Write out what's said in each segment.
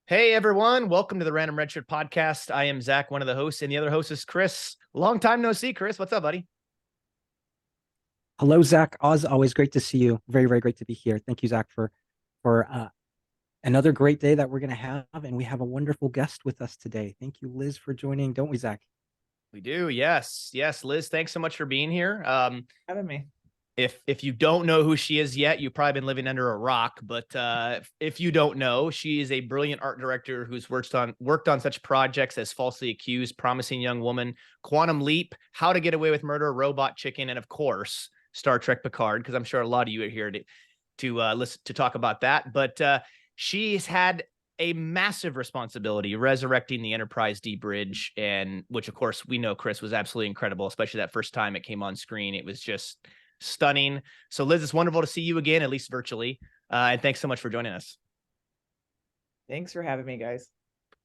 Hey everyone, welcome to the Random Redshirt podcast. I am Zach, one of the hosts, and the other host is Chris. Long time no see, Chris. What's up, buddy? Hello, Zach. Oz, always great to see you. Very, very great to be here. Thank you, Zach, for another great day that we're gonna have, and we have a wonderful guest with us today. Thank you, Liz, for joining, don't we, Zach? We do, yes. Liz, thanks so much for being here. Having me. If you don't know who she is yet, you've probably been living under a rock. But if you don't know, she is a brilliant art director who's worked on such projects as Falsely Accused, Promising Young Woman, Quantum Leap, How to Get Away with Murder, Robot Chicken, and of course Star Trek Picard. Because I'm sure a lot of you are here to listen to talk about that. But she's had a massive responsibility resurrecting the Enterprise D bridge, and which of course we know Chris was absolutely incredible, especially that first time it came on screen. It was just stunning. So Liz, it's wonderful to see you again, at least virtually. And thanks so much for joining us. Thanks for having me, guys.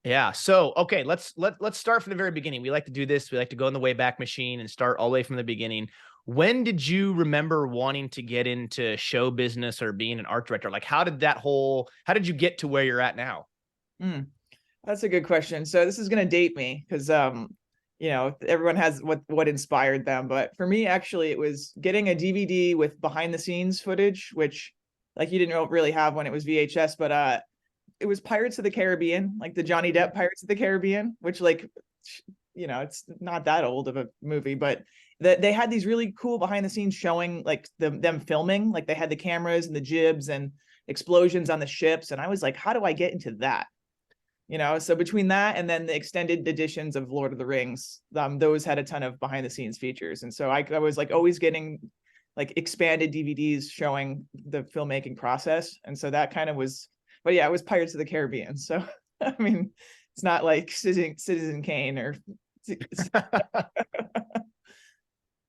Yeah. So, okay, let's start from the very beginning. We like to do this. We like to go in the Wayback Machine and start all the way from the beginning. When did you remember wanting to get into show business or being an art director? Like, how did you get to where you're at now? That's a good question. So this is going to date me because, everyone has what inspired them. But for me, actually, it was getting a DVD with behind the scenes footage, which like you didn't really have when it was VHS, but it was Pirates of the Caribbean, like the Johnny Depp Pirates of the Caribbean, which it's not that old of a movie, but they had these really cool behind the scenes showing like them filming, like they had the cameras and the jibs and explosions on the ships. And I was like, how do I get into that? So between that and then the extended editions of Lord of the Rings, those had a ton of behind the scenes features. And so I was like always getting like expanded DVDs showing the filmmaking process. And so that kind of was, but yeah, it was Pirates of the Caribbean. So, I mean, it's not like Citizen Kane or.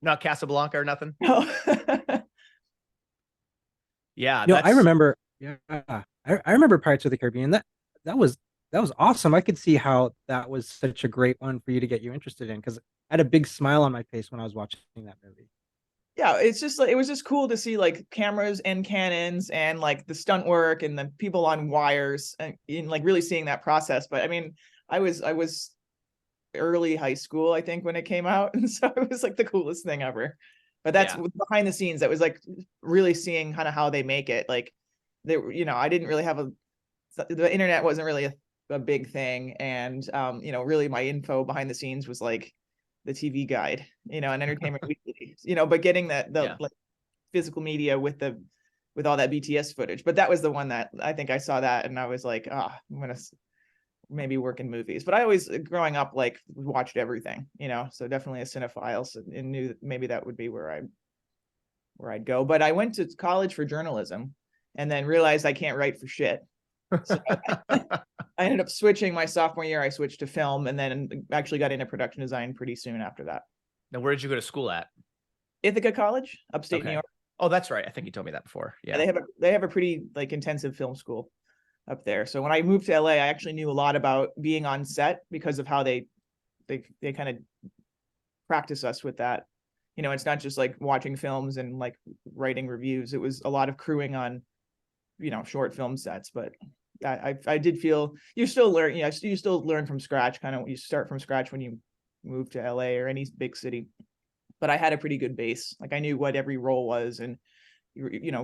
Not Casablanca or nothing? No. Yeah, I remember. Yeah, I remember Pirates of the Caribbean. That was awesome. I could see how that was such a great one for you to get you interested in because I had a big smile on my face when I was watching that movie. Yeah, it's just like it was just cool to see like cameras and cannons and like the stunt work and the people on wires and like really seeing that process. But I mean, I was early high school, I think, when it came out, and so it was like the coolest thing ever. But that's behind the scenes. That was like really seeing kind of how they make it. Like I didn't really have the internet wasn't really a big thing, and really my info behind the scenes was like the TV Guide, and Entertainment Weekly, but getting like physical media with all that BTS footage. But that was the one that I think I saw that and I was like, I'm gonna maybe work in movies. But I always growing up like watched everything, so definitely a cinephile, and knew that maybe that would be where I'd go. But I went to college for journalism and then realized I can't write for shit. So I ended up switching my sophomore year. I switched to film and then actually got into production design pretty soon after that. Now, where did you go to school at? Ithaca College, upstate New York. Oh, that's right. I think you told me that before. Yeah. They have a pretty like intensive film school up there. So when I moved to LA, I actually knew a lot about being on set because of how they kind of practice us with that. It's not just like watching films and like writing reviews. It was a lot of crewing on, short film sets. But I did feel you still learn, you still learn from scratch, kind of you start from scratch when you move to LA or any big city. But I had a pretty good base. Like I knew what every role was and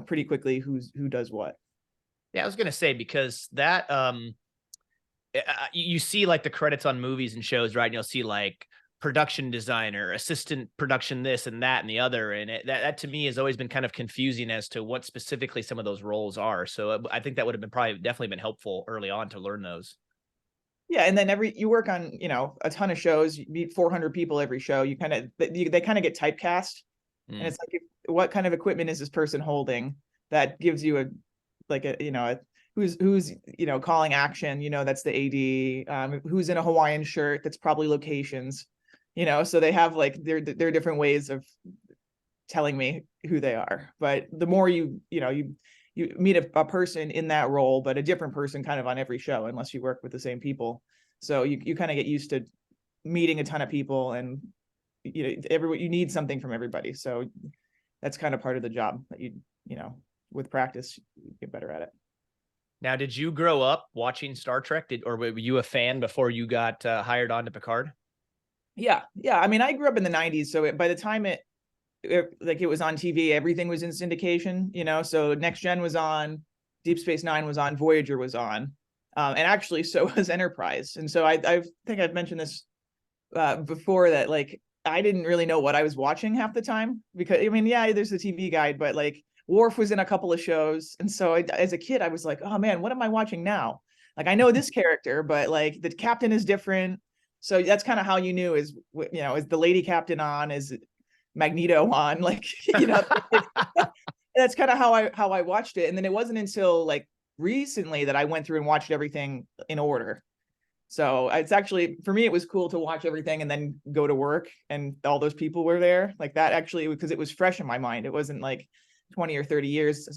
pretty quickly who does what. Yeah, I was gonna say because that you see like the credits on movies and shows, right? And you'll see like production designer, assistant production, this and that and the other, and that to me has always been kind of confusing as to what specifically some of those roles are. So I think that would have been definitely been helpful early on to learn those. Yeah, and then you work on a ton of shows. You meet 400 people every show. They kind of get typecast, and it's like what kind of equipment is this person holding that gives you who's calling action. That's the AD. Who's in a Hawaiian shirt? That's probably locations. So they have like their different ways of telling me who they are. But the more you meet a person in that role, but a different person kind of on every show, unless you work with the same people. So you kind of get used to meeting a ton of people, and you need something from everybody. So that's kind of part of the job that with practice, you get better at it. Now, did you grow up watching Star Trek? Or were you a fan before you got hired on to Picard? Yeah, yeah. I mean, I grew up in the '90s, so by the time it was on TV, everything was in syndication. So Next Gen was on, Deep Space Nine was on, Voyager was on, and actually so was Enterprise. And so I think I've mentioned this before, that like I didn't really know what I was watching half the time, because I mean, yeah, there's the TV guide, but like Worf was in a couple of shows, and so as a kid I was like, oh man, what am I watching now? Like I know this character, but like the captain is different. So that's kind of how you knew, is the lady captain on, is Magneto on, like that's kind of how I watched it. And then it wasn't until like recently that I went through and watched everything in order. So it's actually, for me, it was cool to watch everything and then go to work and all those people were there like that, actually, because it was fresh in my mind. It wasn't like 20 or 30 years,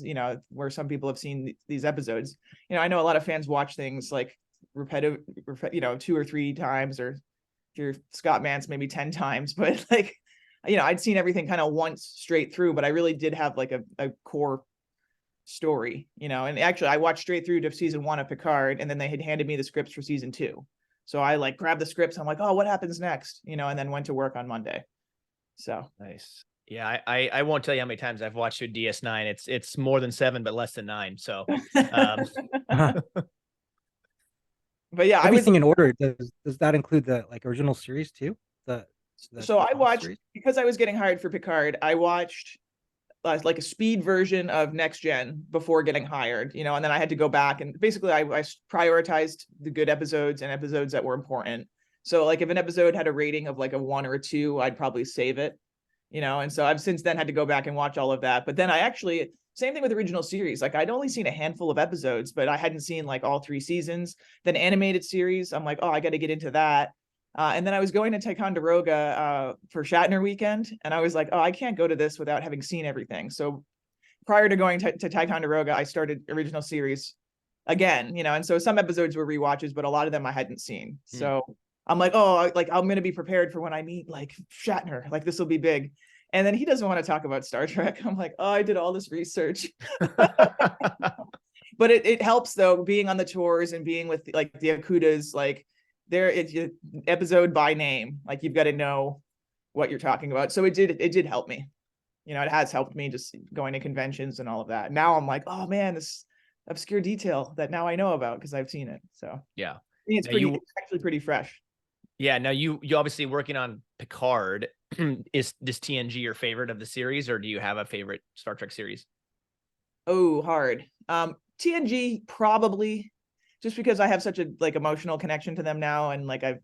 where some people have seen these episodes. I know a lot of fans watch things like repetitive, 2 or 3 times, or if you're Scott Mance, maybe 10 times, but like, I'd seen everything kind of once straight through, but I really did have like a core story, and actually I watched straight through to season 1 of Picard, and then they had handed me the scripts for season 2. So I like grabbed the scripts. I'm like, oh, what happens next? And then went to work on Monday. So nice. Yeah, I won't tell you how many times I've watched through DS9. It's more than 7, but less than 9. So but yeah, everything in order. Does that include the like original series too? So I watched series? Because I was getting hired for Picard, I watched like a speed version of Next Gen before getting hired, and then I had to go back and basically I prioritized the good episodes and episodes that were important. So like if an episode had a rating of like a 1 or a 2, I'd probably save it, and so I've since then had to go back and watch all of that. But then I actually, same thing with original series, like I'd only seen a handful of episodes, but I hadn't seen like all 3 seasons. Then animated series, I'm like, oh, I got to get into that. And then I was going to Ticonderoga for Shatner weekend, and I was like, oh, I can't go to this without having seen everything. So prior to going to Ticonderoga, I started original series again, and so some episodes were rewatches, but a lot of them I hadn't seen. So I'm like, oh, like I'm going to be prepared for when I meet like Shatner, like this will be big. And then he doesn't want to talk about Star Trek. I'm like, oh, I did all this research. But it helps though, being on the tours and being with like the Akutas, like it's episode by name, like you've got to know what you're talking about. So it did help me. It has helped me just going to conventions and all of that. Now I'm like, oh man, this obscure detail that now I know about because I've seen it. So yeah, it's actually pretty fresh. Yeah. Now you obviously working on Picard. Is TNG your favorite of the series, or do you have a favorite Star Trek series? Oh, hard. TNG probably, just because I have such a like emotional connection to them now, and like I've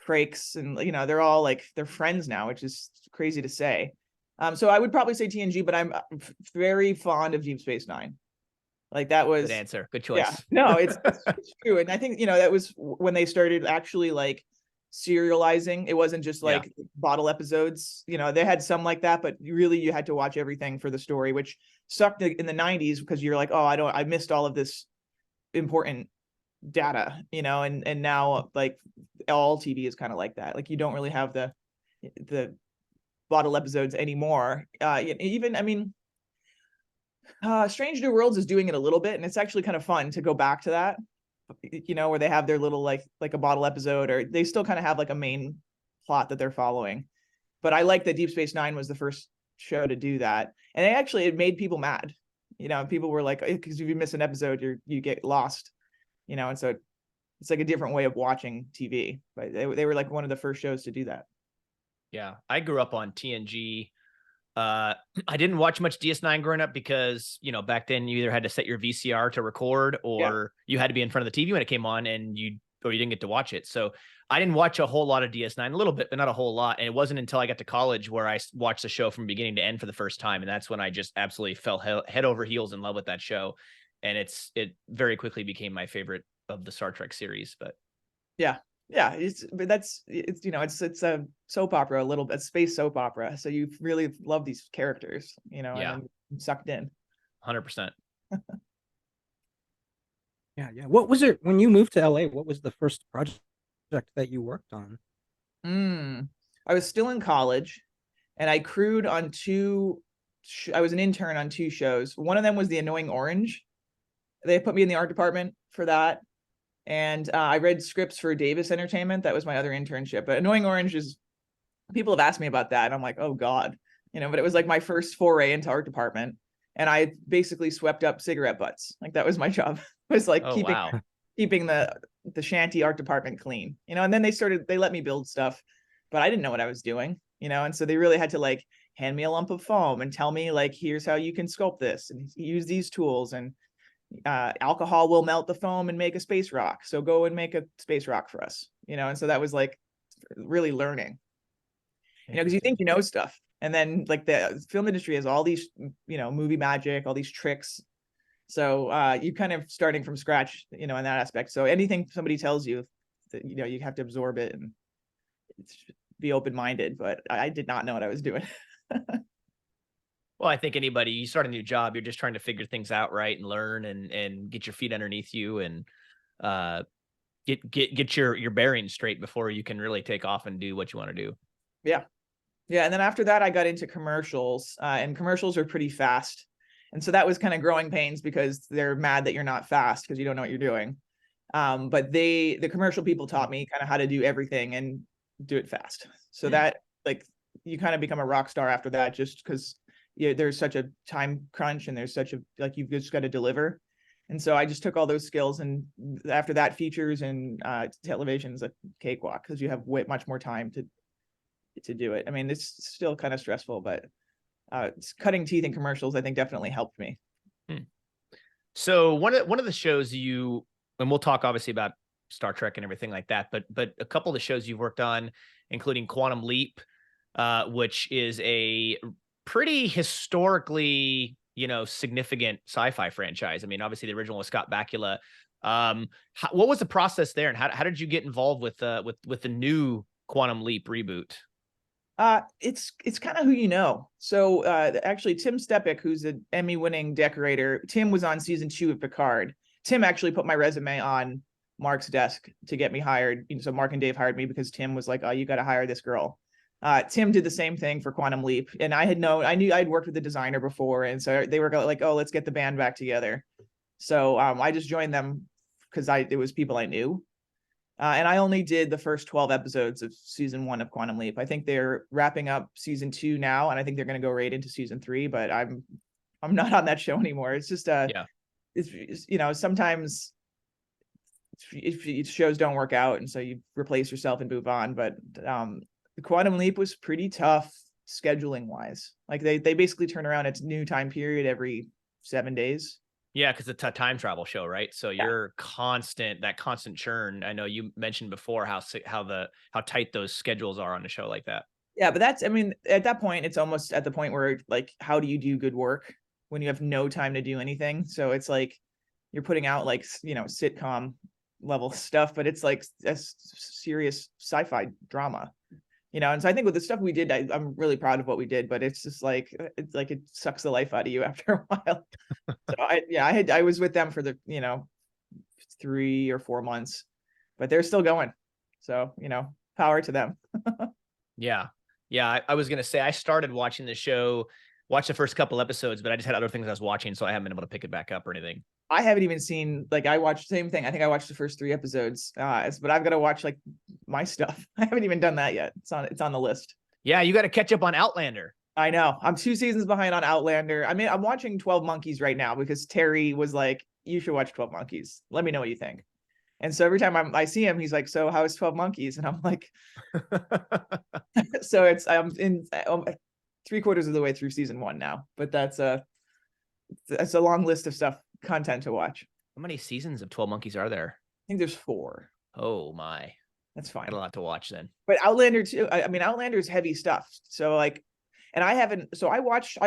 Frakes and they're all like they're friends now, which is crazy to say. So I would probably say TNG, but I'm very fond of Deep Space Nine. Like that was good answer, good choice. Yeah, no, it's true, and I think that was when they started actually like serializing. It wasn't just like bottle episodes. They had some like that, but you had to watch everything for the story, which sucked in the '90s because you're like, oh, I missed all of this important data, and now like all TV is kind of like that. Like you don't really have the bottle episodes anymore. Even, I mean, Strange New Worlds is doing it a little bit, and it's actually kind of fun to go back to that, where they have their little like a bottle episode, or they still kind of have like a main plot that they're following. But I like that Deep Space Nine was the first show to do that, and it made people mad. People were like, because if you miss an episode, you get lost. And so it's like a different way of watching TV. But they were like one of the first shows to do that. Yeah, I grew up on TNG. I didn't watch much DS9 growing up because, back then you either had to set your VCR to record, or you had to be in front of the TV when it came on, and you didn't get to watch it. So I didn't watch a whole lot of DS9, a little bit, but not a whole lot. And it wasn't until I got to college where I watched the show from beginning to end for the first time. And that's when I just absolutely fell head over heels in love with that show. And it very quickly became my favorite of the Star Trek series. But yeah, it's a soap opera, a little bit space soap opera. So you really love these characters, and I'm sucked in. 100%. Yeah. What was it when you moved to LA? What was the first project that you worked on? I was still in college, and I crewed on I was an intern on 2 shows. One of them was The Annoying Orange, They put me in the art department for that. And I read scripts for Davis Entertainment. That was my other internship. But Annoying Orange is, people have asked me about that. And I'm like, oh God, but it was like my first foray into art department. And I basically swept up cigarette butts. Like that was my job. It was like Oh, keeping wow. the shanty art department clean, and then they let me build stuff, but I didn't know what I was doing, and so they really had to like hand me a lump of foam and tell me like, here's how you can sculpt this and use these tools, and alcohol will melt the foam and make a space rock. So go and make a space rock for us, and so that was like really learning, because you think you know stuff. And then like the film industry has all these, movie magic, all these tricks. So you kind of starting from scratch, in that aspect. So anything somebody tells you, that, you have to absorb it and be open-minded. But I did not know what I was doing. Well, I think anybody, you start a new job, you're just trying to figure things out, right, and learn and get your feet underneath you and get your bearings straight before you can really take off and do what you want to do. Yeah. Yeah. And then after that, I got into commercials, and commercials are pretty fast. And so that was kind of growing pains because they're mad that you're not fast because you don't know what you're doing. But the commercial people taught me kind of how to do everything and do it fast. So that like you kind of become a rock star after that, just because there's such a time crunch and there's such a, like, you've just got to deliver. And so I just took all those skills, and after that, features and television is a cakewalk because you have much more time to do it. I mean, it's still kind of stressful, but cutting teeth in commercials, I think, definitely helped me. So one of the shows and we'll talk obviously about Star Trek and everything like that, but a couple of the shows you've worked on, including Quantum Leap, which is a pretty historically, significant sci-fi franchise. I mean, obviously the original was Scott Bakula. What was the process there, and how did you get involved with the new Quantum Leap reboot? It's kind of who you know. So actually, Tim Stepek, who's an Emmy-winning decorator, Tim was on season 2 of Picard. Tim actually put my resume on Mark's desk to get me hired. So Mark and Dave hired me because Tim was like, "Oh, you got to hire this girl." Tim did the same thing for Quantum Leap, and I knew I'd worked with the designer before, and so they were like, "Oh, let's get the band back together." So I just joined them because it was people I knew. And I only did the first 12 episodes of season 1 of Quantum Leap. I think they're wrapping up season 2 now, and I think they're going to go right into season 3. But I'm not on that show anymore. It's just it's sometimes shows don't work out, and so you replace yourself and move on. But the Quantum Leap was pretty tough scheduling wise. Like they basically turn around its new time period every 7 days. Yeah, because it's a time travel show, right? So you're that constant churn. I know you mentioned before how tight those schedules are on a show like that. Yeah, but at that point, it's almost at the point where, like, how do you do good work when you have no time to do anything? So it's like you're putting out like, sitcom level stuff, but it's like a serious sci-fi drama, And so I think with the stuff we did, I'm really proud of what we did, but it's just like, it sucks the life out of you after a while. So I was with them for the, 3 or 4 months, but they're still going. So, power to them. Yeah. I was going to say, I started watching the show, watched the first couple episodes, but I just had other things I was watching, so I haven't been able to pick it back up or anything. I haven't even seen, like, I watched the same thing. I think I watched the first 3 episodes, but I've got to watch like my stuff. I haven't even done that yet. It's on the list. Yeah, you got to catch up on Outlander. I know. I'm 2 seasons behind on Outlander. I mean, I'm watching 12 Monkeys right now because Terry was like, "You should watch 12 Monkeys. Let me know what you think." And so every time I see him, he's like, "So how is 12 Monkeys?" And I'm like, so I'm in 3/4 of the way through season 1 now, but that's a long list of content to watch. How many seasons of 12 Monkeys are there? I think there's 4. Oh my. That's fine. Got a lot to watch then. But Outlander too. I mean, Outlander's heavy stuff. So like, and I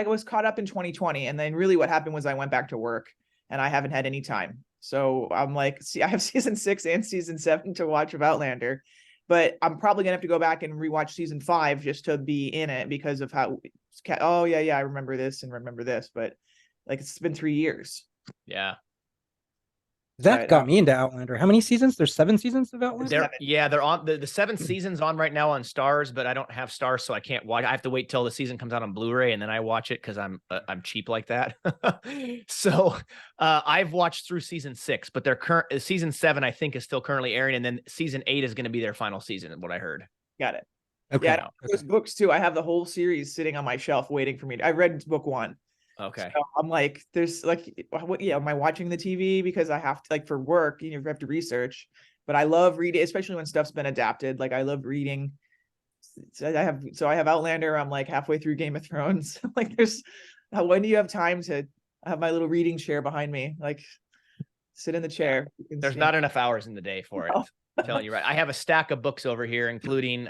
was caught up in 2020. And then really what happened was I went back to work and I haven't had any time. So I'm like, I have season 6 and season 7 to watch of Outlander, but I'm probably gonna have to go back and rewatch season 5 just to be in it because of how, oh yeah, I remember this and remember this, but like, it's been 3 years. Yeah. That But got me into Outlander. How many seasons? There's 7 seasons of Outlander. They're on the seventh season's on right now on Stars, but I don't have Stars, so I can't watch. I have to wait till the season comes out on Blu-ray and then I watch it because I'm cheap like that. So I've watched through season 6, but their current season 7 I think is still currently airing, and then season 8 is going to be their final season, what I heard. got it. Okay. Yeah, those books too. I have the whole series sitting on my shelf waiting for me. I read book 1. Okay. So I'm like, there's like, what? Yeah, am I watching the TV because I have to, like, for work? You have to research. But I love reading, especially when stuff's been adapted. Like, I love reading. So I have Outlander. I'm like halfway through Game of Thrones. Like, when do you have time to have my little reading chair behind me? Like, sit in the chair. There's not enough hours in the day for it. I'm telling you, right. I have a stack of books over here, including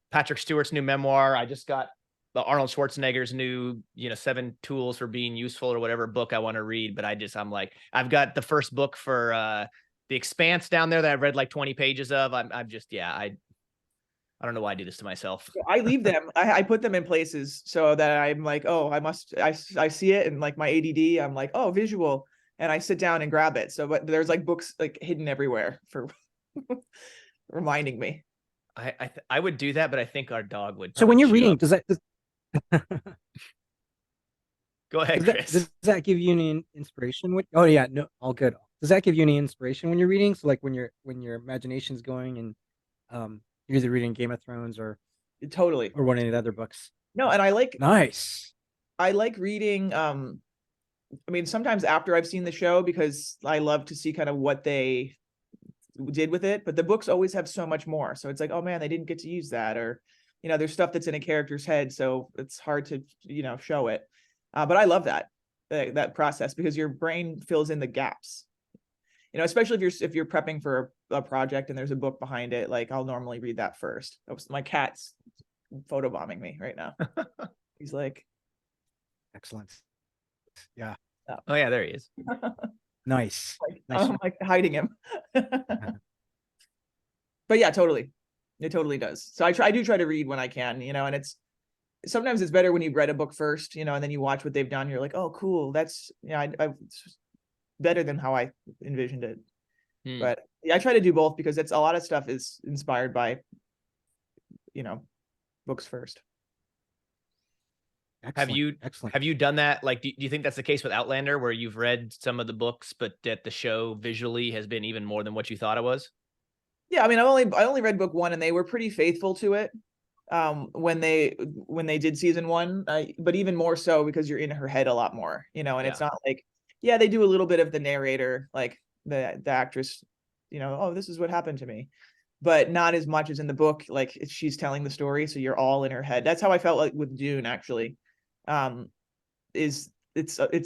Patrick Stewart's new memoir. I just got the Arnold Schwarzenegger's new, 7 tools for being useful or whatever book I want to read. But I'm like, I've got the first book for The Expanse down there that I've read like 20 pages of. I'm just, I don't know why I do this to myself. I leave them. I put them in places so that I'm like, oh, I see it. And like my ADD, I'm like, oh, visual. And I sit down and grab it. So, but there's like books like hidden everywhere for reminding me. I would do that, but I think our dog would. So when you're reading, does Go ahead, Chris. Does that give you any inspiration? Oh yeah, no, all good. Does that give you any inspiration when you're reading? So like when your imagination's going and you're either reading Game of Thrones or Totally, or one of the other books. No, and I like nice. I like reading. I mean, sometimes after I've seen the show, because I love to see kind of what they did with it. But the books always have so much more. So it's like, oh man, they didn't get to use that, or there's stuff that's in a character's head, so it's hard to show it. But I love that process, because your brain fills in the gaps. Especially if you're prepping for a project and there's a book behind it. Like, I'll normally read that first. My cat's photobombing me right now. He's like, excellent. Yeah. Oh yeah, there he is. Nice. I'm like hiding him. But yeah, totally. It totally does. So I do try to read when I can, and sometimes it's better when you've read a book first, and then you watch what they've done. You're like, oh, cool. That's, it's better than how I envisioned it. But yeah, I try to do both, because it's a lot of stuff is inspired by, books first. Excellent. Have you done that? Like, do you think that's the case with Outlander, where you've read some of the books, but that the show visually has been even more than what you thought it was? Yeah, I mean, I only read book 1, and they were pretty faithful to it when they did season 1. But even more so because you're in her head a lot more, and it's not like, yeah, they do a little bit of the narrator, like the actress, oh, this is what happened to me, but not as much as in the book. Like, she's telling the story, so you're all in her head. That's how I felt like with Dune, actually. It's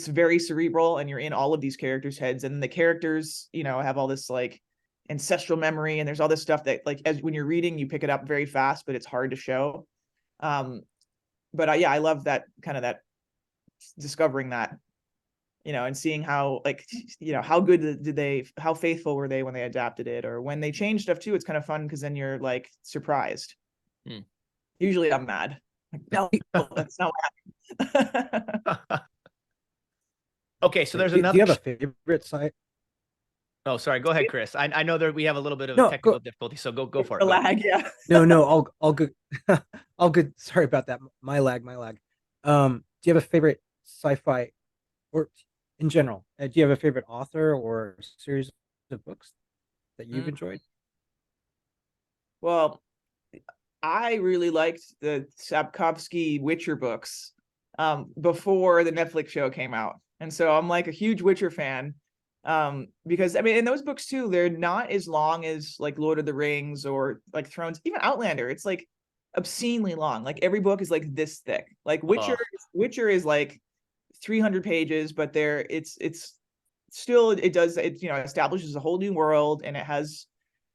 very cerebral, and you're in all of these characters' heads, and the characters, have all this like ancestral memory, and there's all this stuff that, like, as when you're reading, you pick it up very fast, but it's hard to show. But I love that kind of that discovering that, and seeing how, like, how good how faithful were they when they adapted it, or when they changed stuff too. It's kind of fun, because then you're like surprised. Usually I'm mad. Like, no, that's not what happened. Okay, so there's another. Do you have a favorite site? Oh, sorry. Go ahead, Chris. I know that we have a little bit of technical difficulty, so go for it. The lag, yeah. No, all good. All good. Sorry about that. My lag. Do you have a favorite sci-fi, or in general, do you have a favorite author or series of books that you've enjoyed? Well, I really liked the Sapkowski Witcher books before the Netflix show came out. And so I'm like a huge Witcher fan, because I mean, in those books too, they're not as long as like Lord of the Rings or like Thrones, even Outlander. It's like obscenely long. Like, every book is like this thick. Like Witcher is like 300 pages, but it's still, it establishes a whole new world, and it has,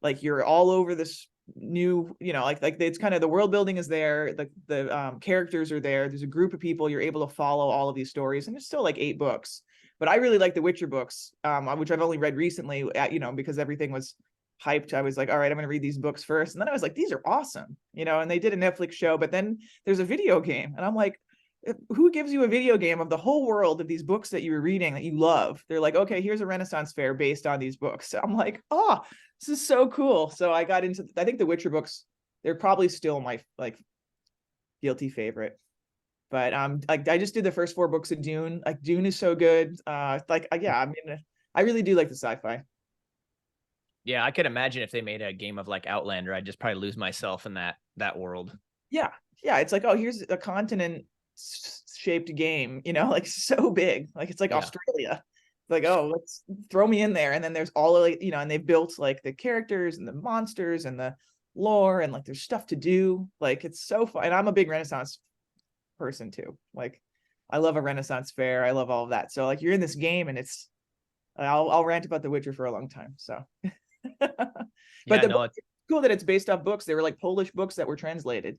like, you're all over this new, like it's kind of, the world building is there, the characters are there, there's a group of people, you're able to follow all of these stories, and it's still like 8 books. But I really like the Witcher books, which I've only read recently, because everything was hyped. I was like, all right, I'm going to read these books first. And then I was like, these are awesome, and they did a Netflix show, but then there's a video game, and I'm like, who gives you a video game of the whole world of these books that you were reading that you love? They're like, okay, here's a Renaissance fair based on these books. So I'm like, oh, this is so cool. So I got into, I think the Witcher books, they're probably still my like guilty favorite. But like I just did the first 4 books of Dune. Like Dune is so good. Yeah, I mean, I really do like the sci-fi. Yeah, I could imagine if they made a game of like Outlander, I'd just probably lose myself in that world. Yeah, yeah. It's like, oh, here's a continent shaped game, you know, like so big, like it's like Australia. Like, oh, let's throw me in there. And then there's all like, you know, and they've built like the characters and the monsters and the lore, and like there's stuff to do. Like it's so fun. And I'm a big Renaissance person too. Like I love a Renaissance fair. I love all of that. So like you're in this game, and it's I'll rant about The Witcher for a long time. So but it's cool that it's based off books. They were like Polish books that were translated.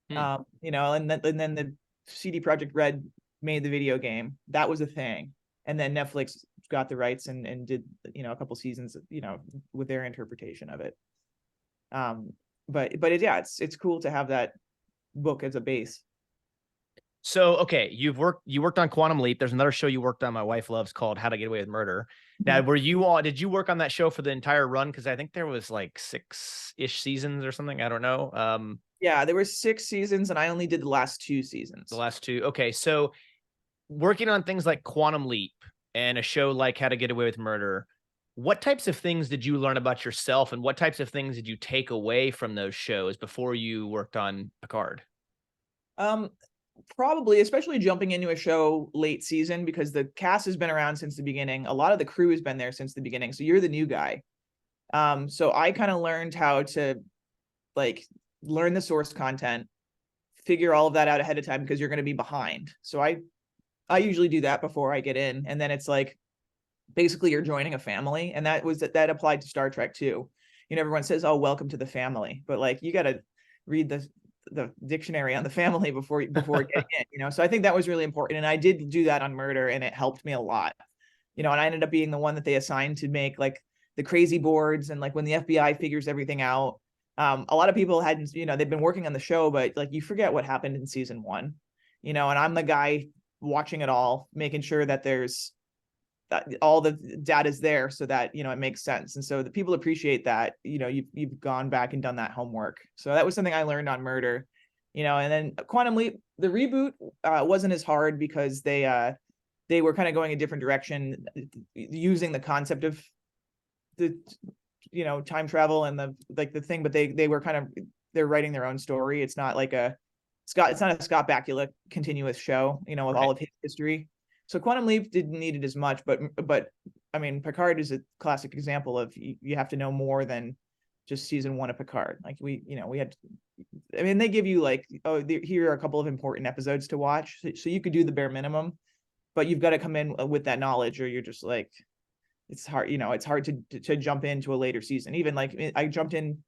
You know, and then the CD Projekt Red made the video game. That was a thing. And then Netflix got the rights and did, you know, a couple seasons, you know, with their interpretation of it. But yeah, it's cool to have that book as a base. So, okay, you worked on Quantum Leap. There's another show you worked on my wife loves called How to Get Away with Murder. Now, did you work on that show for the entire run? Because I think there was like 6-ish seasons or something. I don't know. Yeah, there were 6 seasons, and I only did the last 2 seasons. The last 2. Okay, so working on things like Quantum Leap and a show like How to Get Away with Murder, what types of things did you learn about yourself, and what types of things did you take away from those shows before you worked on Picard? Probably, especially jumping into a show late season, because the cast has been around since the beginning. A lot of the crew has been there since the beginning. So you're the new guy. So I kind of learned how to like learn the source content, figure all of that out ahead of time, because you're going to be behind. So I usually do that before I get in. And then it's like, basically you're joining a family. And that applied to Star Trek too. You know, everyone says, oh, welcome to the family, but like, you got to read the dictionary on the family before getting in, you know? So I think that was really important. And I did do that on Murder, and it helped me a lot, you know, and I ended up being the one that they assigned to make like the crazy boards. And like when the FBI figures everything out, a lot of people hadn't, you know, they've been working on the show, but like you forget what happened in season 1, you know, and I'm the guy watching it all, making sure that there's that all the data is there so that, you know, it makes sense. And so the people appreciate that, you know, you've gone back and done that homework. So that was something I learned on Murder, you know. And then Quantum Leap, the reboot wasn't as hard because they were kind of going a different direction, using the concept of the, you know, time travel and the thing, but they were kind of, they're writing their own story. It's not like it's not a Scott Bakula continuous show, you know, with all of his history. So Quantum Leap didn't need it as much, but I mean, Picard is a classic example of you have to know more than just season 1 of Picard. Like we had, I mean, they give you like, oh, here are a couple of important episodes to watch. So you could do the bare minimum, but you've got to come in with that knowledge, or you're just like, it's hard, you know, it's hard to jump into a later season. Even like I jumped in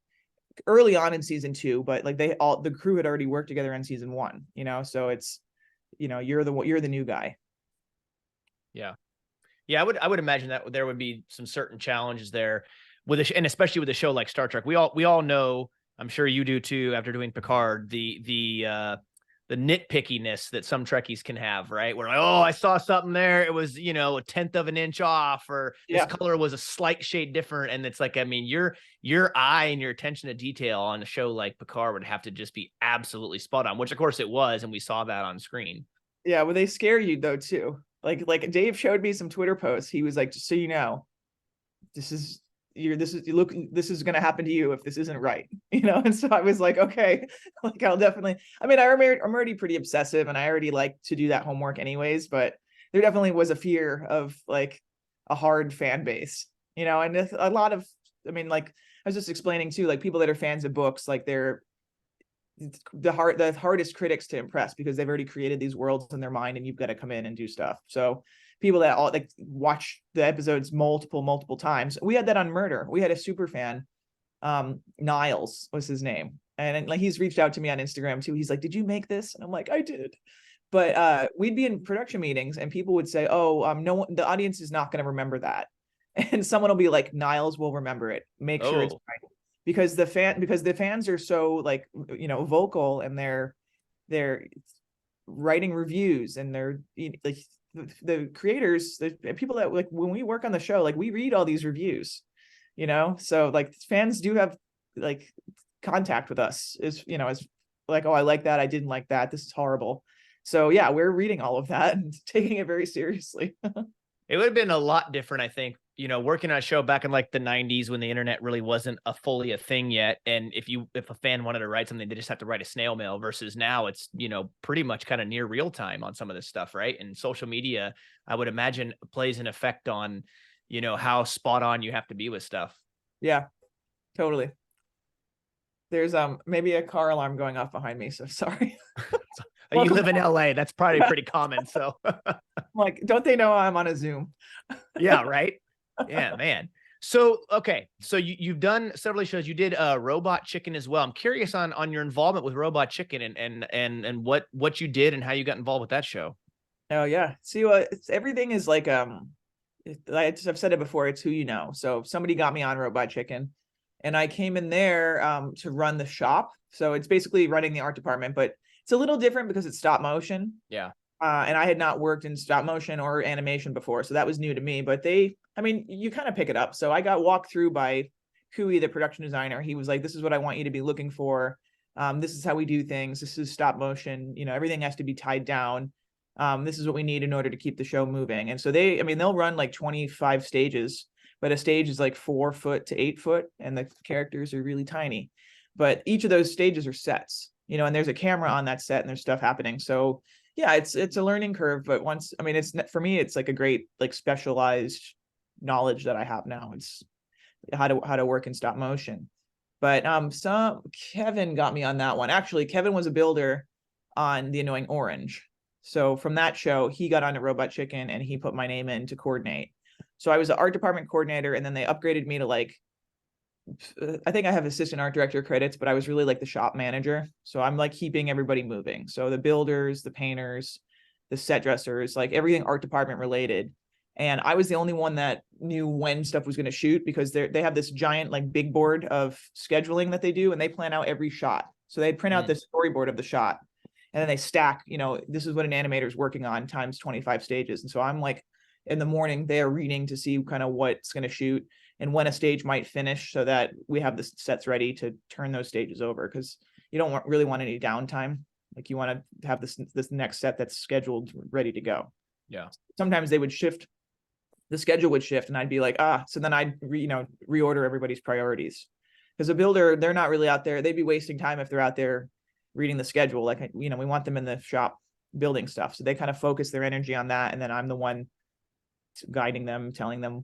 early on in season 2, but like the crew had already worked together in season 1, you know, so it's, you know, you're the new guy. Yeah, I would imagine that there would be some certain challenges there with and especially with a show like Star Trek. We all know, I'm sure you do too, after doing Picard, the nitpickiness that some Trekkies can have, right? Where like, oh, I saw something there, it was, you know, 1/10 of an inch off, or this color was a slight shade different. And it's like, I mean, your eye and your attention to detail on a show like Picard would have to just be absolutely spot on, which of course it was, and we saw that on screen. Yeah, well, they scare you though too. Like Dave showed me some Twitter posts. He was like, just so you know, this is going to happen to you if this isn't right, you know? And so I was like, okay, like I'll definitely, I mean, I'm already pretty obsessive, and I already like to do that homework anyways, but there definitely was a fear of like a hard fan base, you know? And a lot of, I mean, like I was just explaining too, like people that are fans of books, like they're the hardest critics to impress, because they've already created these worlds in their mind, and you've got to come in and do stuff. So people that all like watch the episodes multiple times. We had that on Murder. We had a super fan, Niles was his name, and like he's reached out to me on Instagram too. He's like, did you make this? And I'm like, I did. But we'd be in production meetings, and people would say, oh, no one, the audience is not going to remember that, and someone will be like, Niles will remember it, make sure it's right. Because the fans are so like, you know, vocal, and they're writing reviews, and they're like the creators, the people that like when we work on the show, like we read all these reviews, you know, so like fans do have like contact with us, is, you know, as like, oh, I like that, I didn't like that, this is horrible. So yeah, we're reading all of that and taking it very seriously. It would have been a lot different, I think, you know, working on a show back in like the 90s when the internet really wasn't fully a thing yet. And if a fan wanted to write something, they just have to write a snail mail, versus now it's, you know, pretty much kind of near real time on some of this stuff, right? And social media, I would imagine, plays an effect on, you know, how spot on you have to be with stuff. Yeah, totally. There's maybe a car alarm going off behind me, so sorry. You live in LA, that's probably pretty common. So like, don't they know I'm on a Zoom? yeah, right. Yeah, man. So okay, so you've done several shows. You did Robot Chicken as well. I'm curious on your involvement with Robot Chicken and what you did and how you got involved with that show. Oh yeah. See, everything is like I've said it before, it's who you know. So somebody got me on Robot Chicken, and I came in there to run the shop. So it's basically running the art department, but it's a little different because it's stop motion. Yeah. And I had not worked in stop motion or animation before, so that was new to me. But I mean, you kind of pick it up. So I got walked through by Hui, the production designer. He was like, "This is what I want you to be looking for. This is how we do things. This is stop motion. You know, everything has to be tied down. This is what we need in order to keep the show moving." And so they'll run like 25 stages, but a stage is like 4 foot to 8 foot, and the characters are really tiny. But each of those stages are sets, you know, and there's a camera on that set and there's stuff happening. So yeah, it's a learning curve, but I mean, it's, for me, it's like a great, like, specialized knowledge that I have now. It's how to work in stop motion. But Kevin got me on that one. Actually, Kevin was a builder on The Annoying Orange. So from that show, he got onto Robot Chicken and he put my name in to coordinate. So I was the art department coordinator, and then they upgraded me to, like, I think I have assistant art director credits, but I was really like the shop manager. So I'm like keeping everybody moving. So the builders, the painters, the set dressers, like everything art department related. And I was the only one that knew when stuff was going to shoot, because they have this giant, like, big board of scheduling that they do, and they plan out every shot. So they print out the storyboard of the shot, and then they stack, you know, this is what an animator is working on times 25 stages. And so I'm like, in the morning, they are reading to see kind of what's going to shoot and when a stage might finish, so that we have the sets ready to turn those stages over, because you don't really want any downtime. Like, you want to have this next set that's scheduled, ready to go. Yeah. Sometimes they would shift, the schedule would shift, and I'd be like, so then I'd reorder everybody's priorities, because a builder, they're not really out there. They'd be wasting time if they're out there reading the schedule. Like, you know, we want them in the shop building stuff. So they kind of focus their energy on that. And then I'm the one guiding them, telling them,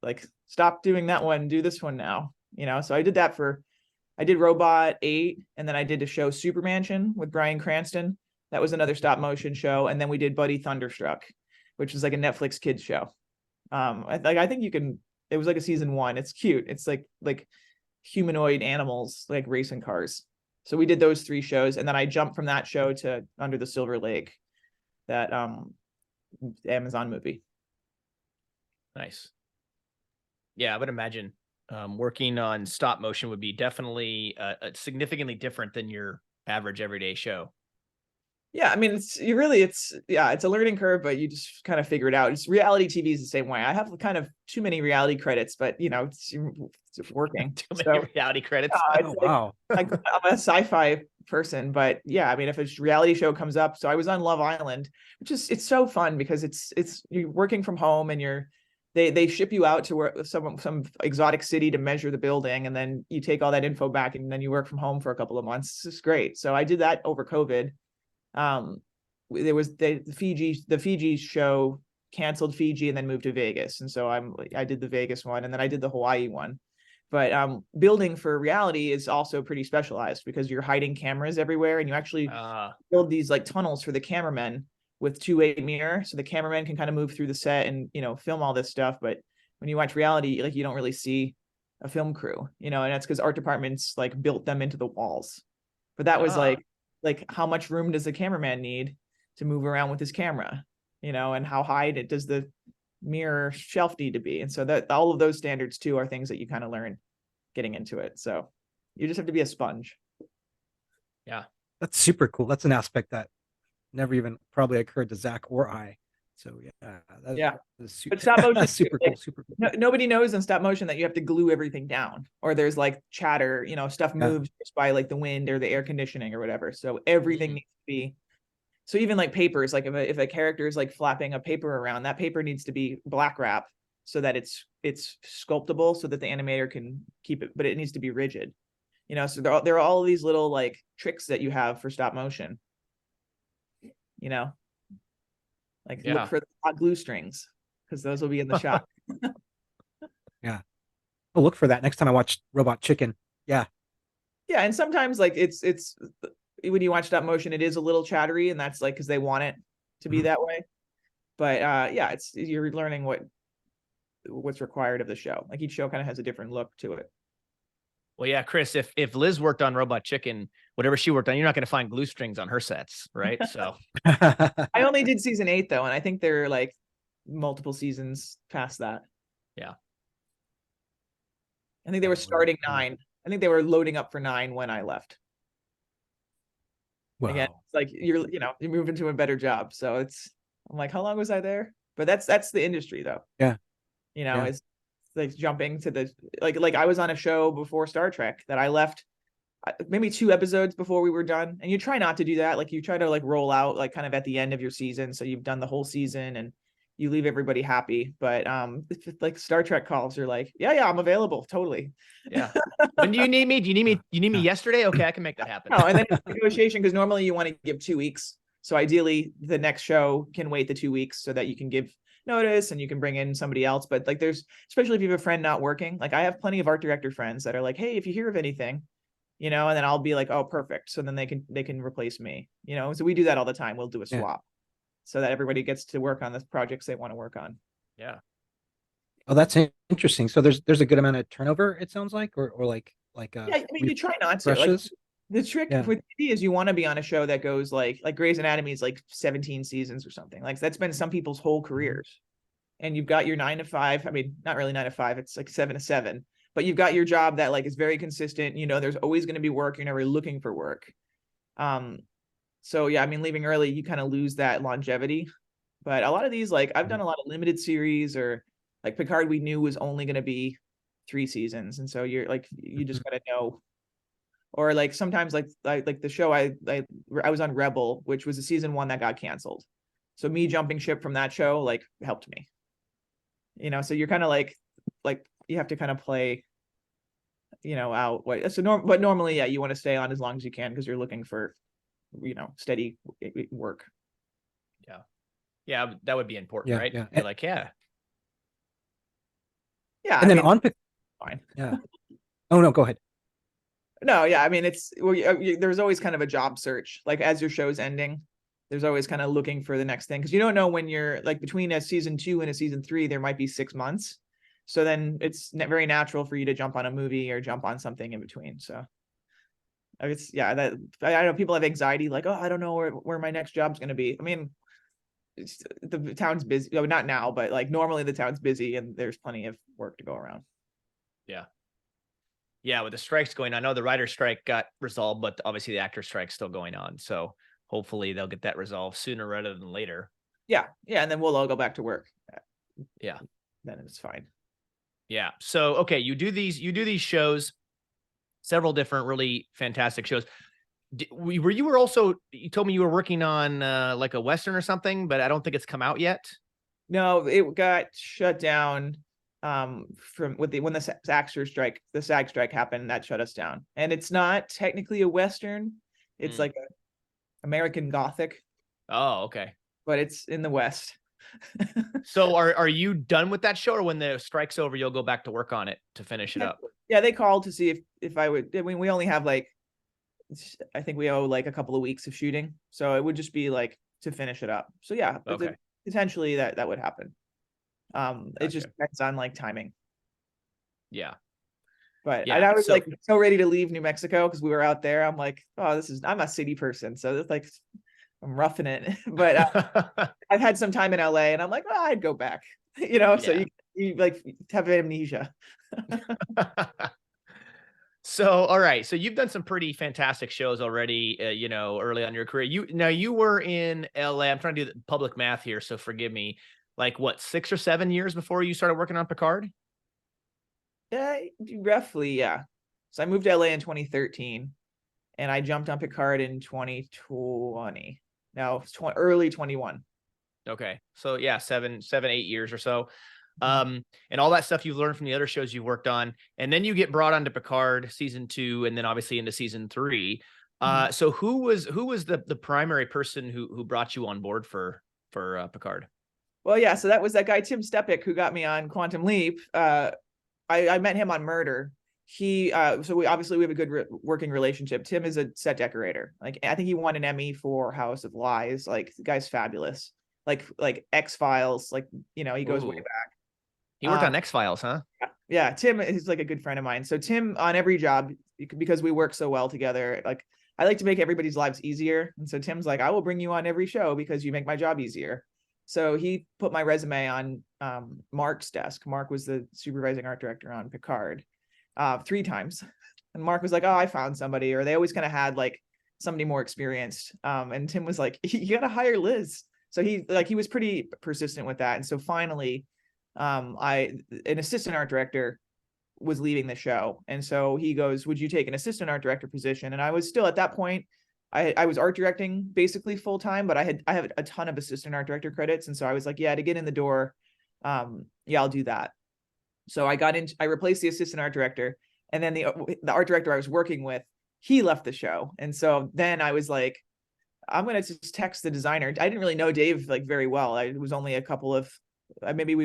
like, stop doing that one, do this one now, you know? So I did Robot 8, and then I did a show Super Mansion with Bryan Cranston. That was another stop motion show. And then we did Buddy Thunderstruck, which is like a Netflix kids show. I think it was like a season 1. It's cute. It's like humanoid animals, like racing cars. So we did those 3 shows. And then I jumped from that show to Under the Silver Lake, that Amazon movie. Nice. Yeah, I would imagine working on stop motion would be definitely significantly different than your average everyday show. Yeah, I mean, it's a learning curve, but you just kind of figure it out. It's reality TV is the same way. I have kind of too many reality credits, but you know, it's working. Too many reality credits. Wow. I'm a sci-fi person, but yeah, I mean, if a reality show comes up, so I was on Love Island, it's so fun, because it's you're working from home, and they ship you out to some exotic city to measure the building, and then you take all that info back, and then you work from home for a couple of months. It's great. So I did that over COVID. There was the Fiji show canceled Fiji and then moved to Vegas, and so I did the Vegas one, and then I did the Hawaii one. But building for reality is also pretty specialized, because you're hiding cameras everywhere, and you actually build these like tunnels for the cameramen with two-way mirror, so the cameraman can kind of move through the set and, you know, film all this stuff. But when you watch reality, like, you don't really see a film crew, you know, and that's because art departments like built them into the walls. But that was like how much room does the cameraman need to move around with his camera, you know, and how high does the mirror shelf need to be? And so that all of those standards too are things that you kind of learn getting into it. So you just have to be a sponge. Yeah, That's super cool. That's an aspect that never even probably occurred to Zach or I. So yeah, Yeah. that's But stop motion, super like, cool, super cool. nobody knows in stop motion that you have to glue everything down, or there's like chatter, stuff moves just by like the wind or the air conditioning or whatever. So everything needs to be. So even like papers, like if a character is like flapping a paper around, that paper needs to be black wrap so that it's sculptable, so that the animator can keep it, but it needs to be rigid. So there are all these little like tricks that you have for stop motion. Like look for the hot glue strings, because those will be in the shot. Yeah. I'll look for that next time I watch Robot Chicken. Yeah. Yeah, and sometimes like it's when you watch stop motion, it is a little chattery, and that's like because they want it to be that way. But yeah, you're learning what's required of the show. Like each show kind of has a different look to it. Well, yeah, Chris, if Liz worked on Robot Chicken, whatever she worked on, you're not going to find glue strings on her sets, right? So I only did season 8 though, and I think there are like multiple seasons past that. Yeah. I think they were starting 9. I think they were loading up for 9 when I left. Wow. Again, it's like you're moving to a better job. So I'm like, how long was I there? But that's the industry though. Yeah. It's like jumping to the like I was on a show before Star Trek that I left maybe 2 episodes before we were done. And you try not to do that. Like you try to like roll out like kind of at the end of your season. So you've done the whole season and you leave everybody happy. But like Star Trek calls are like, yeah, I'm available. Totally. Yeah. When do you need me? Do you need me yesterday? Okay, I can make that happen. No, and then it's negotiation, because normally you want to give 2 weeks. So ideally the next show can wait the 2 weeks so that you can give notice and you can bring in somebody else. But like especially if you have a friend not working, like I have plenty of art director friends that are like, hey, if you hear of anything, and then I'll be like, oh, perfect. So then they can replace me, so we do that all the time. We'll do a swap so that everybody gets to work on the projects they want to work on. Yeah. Oh, that's interesting. So there's a good amount of turnover, it sounds like, or like yeah, I mean, you try not to. Like, the trick with TV is you want to be on a show that goes like Grey's Anatomy is like 17 seasons or something. Like that's been some people's whole careers. And you've got your 9 to 5. I mean, not really 9 to 5. It's like 7 to 7. But you've got your job that like is very consistent. There's always going to be work. You're never looking for work. So yeah, I mean, leaving early, you kind of lose that longevity. But a lot of these, like I've done a lot of limited series, or like Picard, we knew was only going to be 3 seasons, and so you're like you just got to know. Or like sometimes like the show I was on Rebel, which was a season 1 that got canceled. So me jumping ship from that show like helped me. So you're kind of like you have to kind of play out what but normally you want to stay on as long as you can, because you're looking for steady work. Yeah, that would be important, right? Yeah. You're like, yeah, and then on fine. Yeah. Oh no, go ahead. No, yeah, I mean, there's always kind of a job search, like as your show's ending, there's always kind of looking for the next thing, because you don't know when you're like between a season 2 and a season 3, there might be 6 months. So then it's very natural for you to jump on a movie or jump on something in between. So it's, that I know people have anxiety, like, oh, I don't know where my next job's going to be. I mean, the town's busy. Not now, but like normally the town's busy and there's plenty of work to go around. Yeah, with the strikes going on, I know the writer strike got resolved, but obviously the actor strike's still going on. So hopefully they'll get that resolved sooner rather than later. Yeah, and then we'll all go back to work. Yeah, then it's fine. Yeah. So okay, you do these shows, several different really fantastic shows. You told me you were working on like a Western or something, but I don't think it's come out yet. No, it got shut down when the SAG strike happened. That shut us down, and it's not technically a Western. It's like a American Gothic. Oh, okay. But it's in the West. So are you done with that show, or when the strike's over, you'll go back to work on it to finish it up? Yeah, they called to see if I would. I mean, we only have like, I think we owe like a couple of weeks of shooting, so it would just be like to finish it up. So yeah, okay. Potentially that would happen. Gotcha. It just depends on like timing. Yeah. But yeah, I was like so ready to leave New Mexico because we were out there. I'm like, oh, I'm a city person, so it's like I'm roughing it. But I've had some time in LA, and I'm like, oh, I'd go back. So you like have amnesia. So, all right. So you've done some pretty fantastic shows already, you know, early on in your career. You were in LA. I'm trying to do the public math here, so forgive me. Like what, 6 or 7 years before you started working on Picard? Yeah, roughly, yeah. So I moved to LA in 2013, and I jumped on Picard in 2020. No, it's early 21. Okay. So yeah, 8 years or so. And all that stuff you've learned from the other shows you've worked on, and then you get brought onto Picard season 2, and then obviously into season 3. So who was the primary person who brought you on board for Picard? Well, yeah, so that was that guy Tim Stepik who got me on Quantum Leap. I met him on Murder. So we have a good working relationship. Tim is a set decorator. Like, I think he won an Emmy for House of Lies. Like, the guy's fabulous. Like X-Files. Like, you know, he goes way back. He worked on X-Files, huh? Yeah, Tim is like a good friend of mine. So Tim, on every job, because we work so well together, like, I like to make everybody's lives easier. And so Tim's like, I will bring you on every show because you make my job easier. So he put my resume on Mark's desk. Mark was the supervising art director on Picard 3 times. And Mark was like, oh, I found somebody. Or they always kind of had like somebody more experienced. And Tim was like, you got to hire Liz. So he was pretty persistent with that. And so finally, an assistant art director was leaving the show. And so he goes, would you take an assistant art director position? And I was still at that point, I was art directing basically full time, but I have a ton of assistant art director credits. And so I was like, yeah, to get in the door, I'll do that. So I replaced the assistant art director, and then the art director I was working with, he left the show. And so then I was like, I'm going to just text the designer. I didn't really know Dave like very well. It was only a couple of, maybe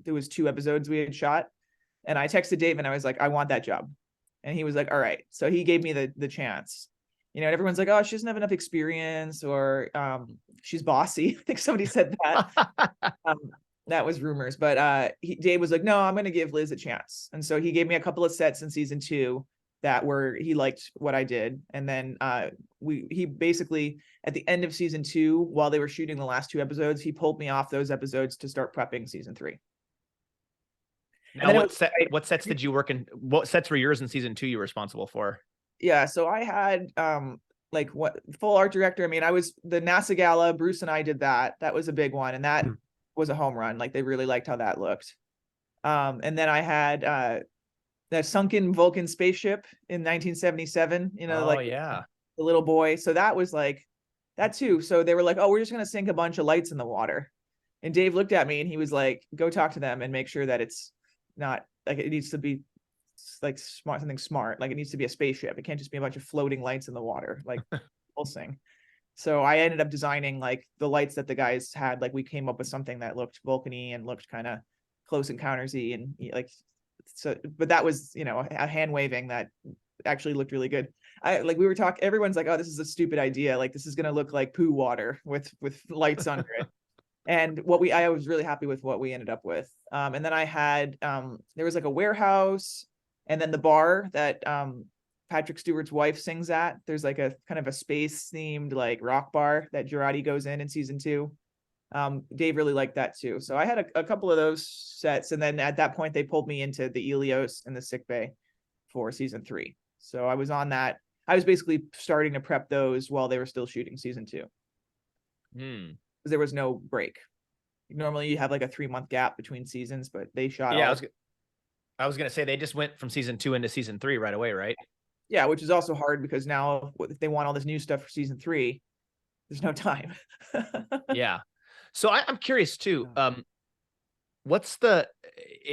there was 2 episodes we had shot, and I texted Dave and I was like, I want that job. And he was like, all right. So he gave me the chance. You know, and everyone's like, oh, she doesn't have enough experience, or she's bossy. I think somebody said that. That was rumors, but Dave was like, no, I'm going to give Liz a chance. And so he gave me a couple of sets in season 2 he liked what I did. And then he basically, at the end of season 2, while they were shooting the last 2 episodes, he pulled me off those episodes to start prepping season 3. Now, what sets did you work in? What sets were yours in season 2 you were responsible for? Yeah, so I had full art director. I mean, I was the NASA Gala. Bruce and I did that. That was a big one, and that was a home run. Like, they really liked how that looked. And then I had that sunken Vulcan spaceship in 1977. You know, the little boy. So that was like that too. So they were like, oh, we're just gonna sink a bunch of lights in the water. And Dave looked at me and he was like, go talk to them and make sure that it's not like, it needs to be like something smart. Like, it needs to be a spaceship. It can't just be a bunch of floating lights in the water, like pulsing. So I ended up designing like the lights that the guys had. Like, we came up with something that looked Vulcan-y and looked kind of Close Encounters-y, and like, so, but that was, you know, a hand waving that actually looked really good. We were talking, everyone's like, oh, this is a stupid idea. Like, this is going to look like poo water with lights under it. And I was really happy with what we ended up with. And then I had, there was like a warehouse, and then the bar that Patrick Stewart's wife sings at. There's like a kind of a space themed like rock bar that Girardi goes in season 2. Dave really liked that too. So I had a couple of those sets. And then at that point, they pulled me into the Helios and the sick bay for season 3. So I was on that. I was basically starting to prep those while they were still shooting season 2. Because there was no break. Normally you have like a 3-month gap between seasons, but they shot. Yeah, I was going to say they just went from season 2 into season 3 right away, right? Yeah, which is also hard because now if they want all this new stuff for season 3, there's no time. Yeah. So I'm curious too.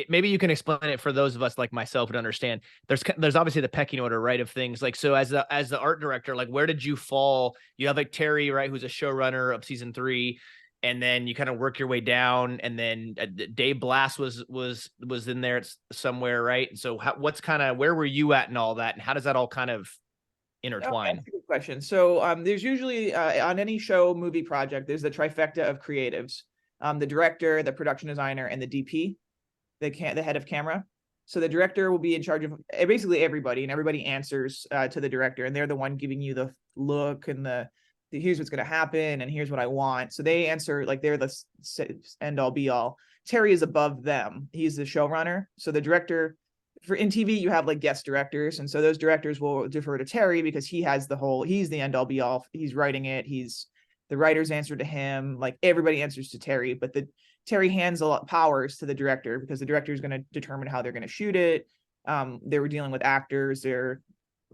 Maybe you can explain it for those of us like myself to understand. There's obviously the pecking order, right, of things. Like, so as the art director, like, where did you fall? You have like Terry, right, who's a showrunner of season 3, and then you kind of work your way down, and then Dave Blass was in there somewhere, right? So where were you at and all that, and how does that all kind of intertwine? That's a good question. So there's usually on any show, movie project, there's the trifecta of creatives: the director, the production designer, and the DP, the head of camera. So the director will be in charge of basically everybody, and everybody answers to the director, and they're the one giving you the look and the here's what's going to happen and here's what I want. So they answer, like, they're the end all be all. Terry is above them. He's the showrunner. So the director in TV, you have like guest directors. And so those directors will defer to Terry because he's the end all be all. He's writing it. The writers answer to him. Like everybody answers to Terry, but Terry hands a lot of powers to the director because the director is going to determine how they're going to shoot it. They were dealing with actors. They're,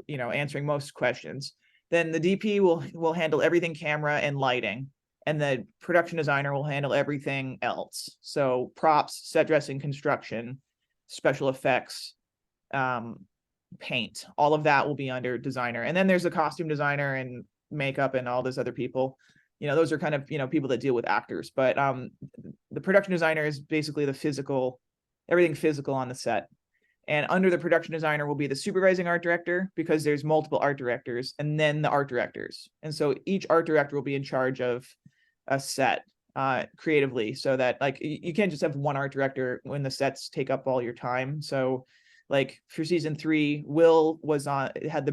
answering most questions. Then the DP will handle everything camera and lighting, and the production designer will handle everything else. So props, set dressing, construction, special effects, paint, all of that will be under designer. And then there's the costume designer and makeup and all those other people. Those are kind of, people that deal with actors. But the production designer is basically everything physical on the set. And under the production designer will be the supervising art director, because there's multiple art directors, and then the art directors. And so each art director will be in charge of a set creatively, so that like you can't just have one art director when the sets take up all your time. So like for season 3, Will had the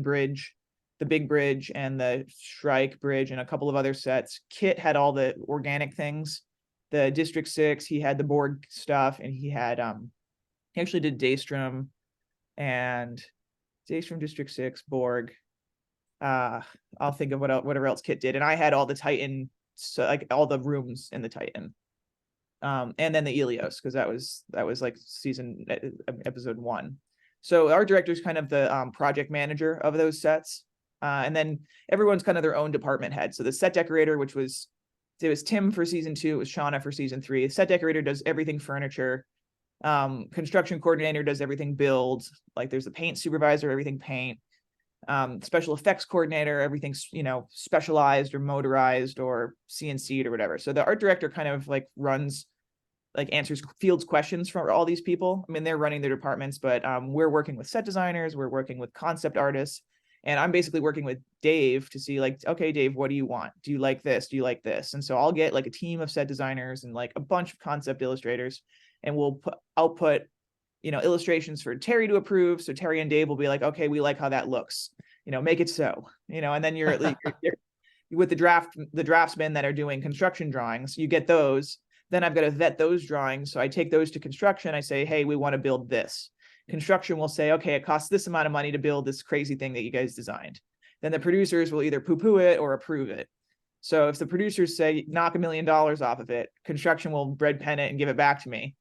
big bridge and the Shrike bridge and a couple of other sets. Kit had all the organic things. The District 6, he had the Borg stuff, and he had he actually did Daystrom District 6, Borg. I'll think of whatever else Kit did. And I had all the Titan, so like all the rooms in the Titan. And then the Helios, because that was like episode 1. So our director is kind of the project manager of those sets. And then everyone's kind of their own department head. So the set decorator, it was Tim for season 2, it was Shauna for season 3. The set decorator does everything furniture. Construction coordinator does everything build. Like there's the paint supervisor, everything paint. Special effects coordinator, everything's specialized or motorized or CNC'd or whatever. So the art director kind of like fields questions from all these people. I mean, they're running their departments, but we're working with set designers, we're working with concept artists, and I'm basically working with Dave to see like, okay, Dave, what do you want? Do you like this? Do you like this? And so I'll get like a team of set designers and like a bunch of concept illustrators, and we'll output illustrations for Terry to approve. So Terry and Dave will be like, okay, we like how that looks, make it so, and then you're with the draftsmen that are doing construction drawings, you get those. Then I've got to vet those drawings. So I take those to construction. I say, hey, we want to build this. Construction will say, okay, it costs this amount of money to build this crazy thing that you guys designed. Then the producers will either poo-poo it or approve it. So if the producers say knock $1 million off of it, construction will bread pen it and give it back to me.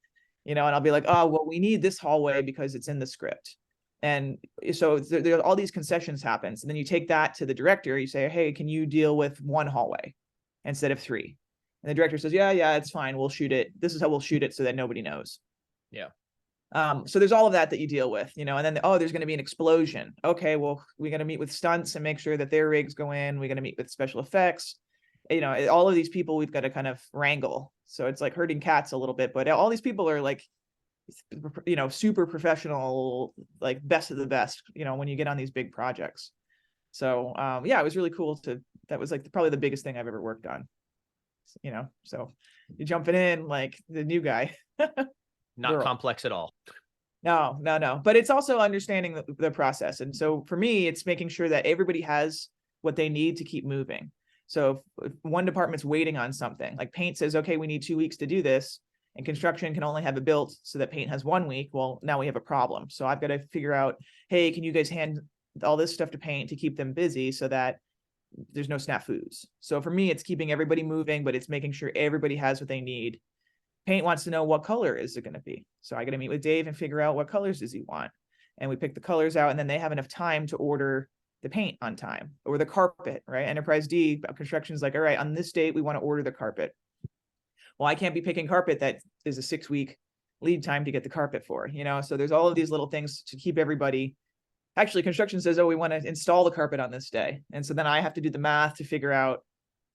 And I'll be like, oh, well, we need this hallway because it's in the script. And so there all these concessions happens. And then you take that to the director. You say, hey, can you deal with 1 hallway instead of 3? And the director says, yeah, it's fine. We'll shoot it. This is how we'll shoot it so that nobody knows. Yeah. So there's all of that you deal with, and then, there's going to be an explosion. Okay, well, we got to meet with stunts and make sure that their rigs go in. We got to meet with special effects. All of these people we've got to kind of wrangle. So it's like herding cats a little bit, but all these people are like, super professional, like best of the best, when you get on these big projects. So, it was really cool that was like probably the biggest thing I've ever worked on, so you're jumping in like the new guy. Not complex at all. No. But it's also understanding the process. And so for me, it's making sure that everybody has what they need to keep moving. So if one department's waiting on something, like paint says, okay, we need 2 weeks to do this, and construction can only have it built so that paint has 1 week. Well, now we have a problem. So I've got to figure out, hey, can you guys hand all this stuff to paint to keep them busy so that there's no snafus? So for me, it's keeping everybody moving, but it's making sure everybody has what they need. Paint wants to know what color is it going to be. So I got to meet with Dave and figure out what colors does he want. And we pick the colors out, and then they have enough time to order the paint on time, or the carpet, right? Enterprise D construction is like, all right, on this date, we want to order the carpet. Well, I can't be picking carpet that is a 6-week lead time to get the carpet for, so there's all of these little things to keep everybody. Actually, construction says, oh, we want to install the carpet on this day. And so then I have to do the math to figure out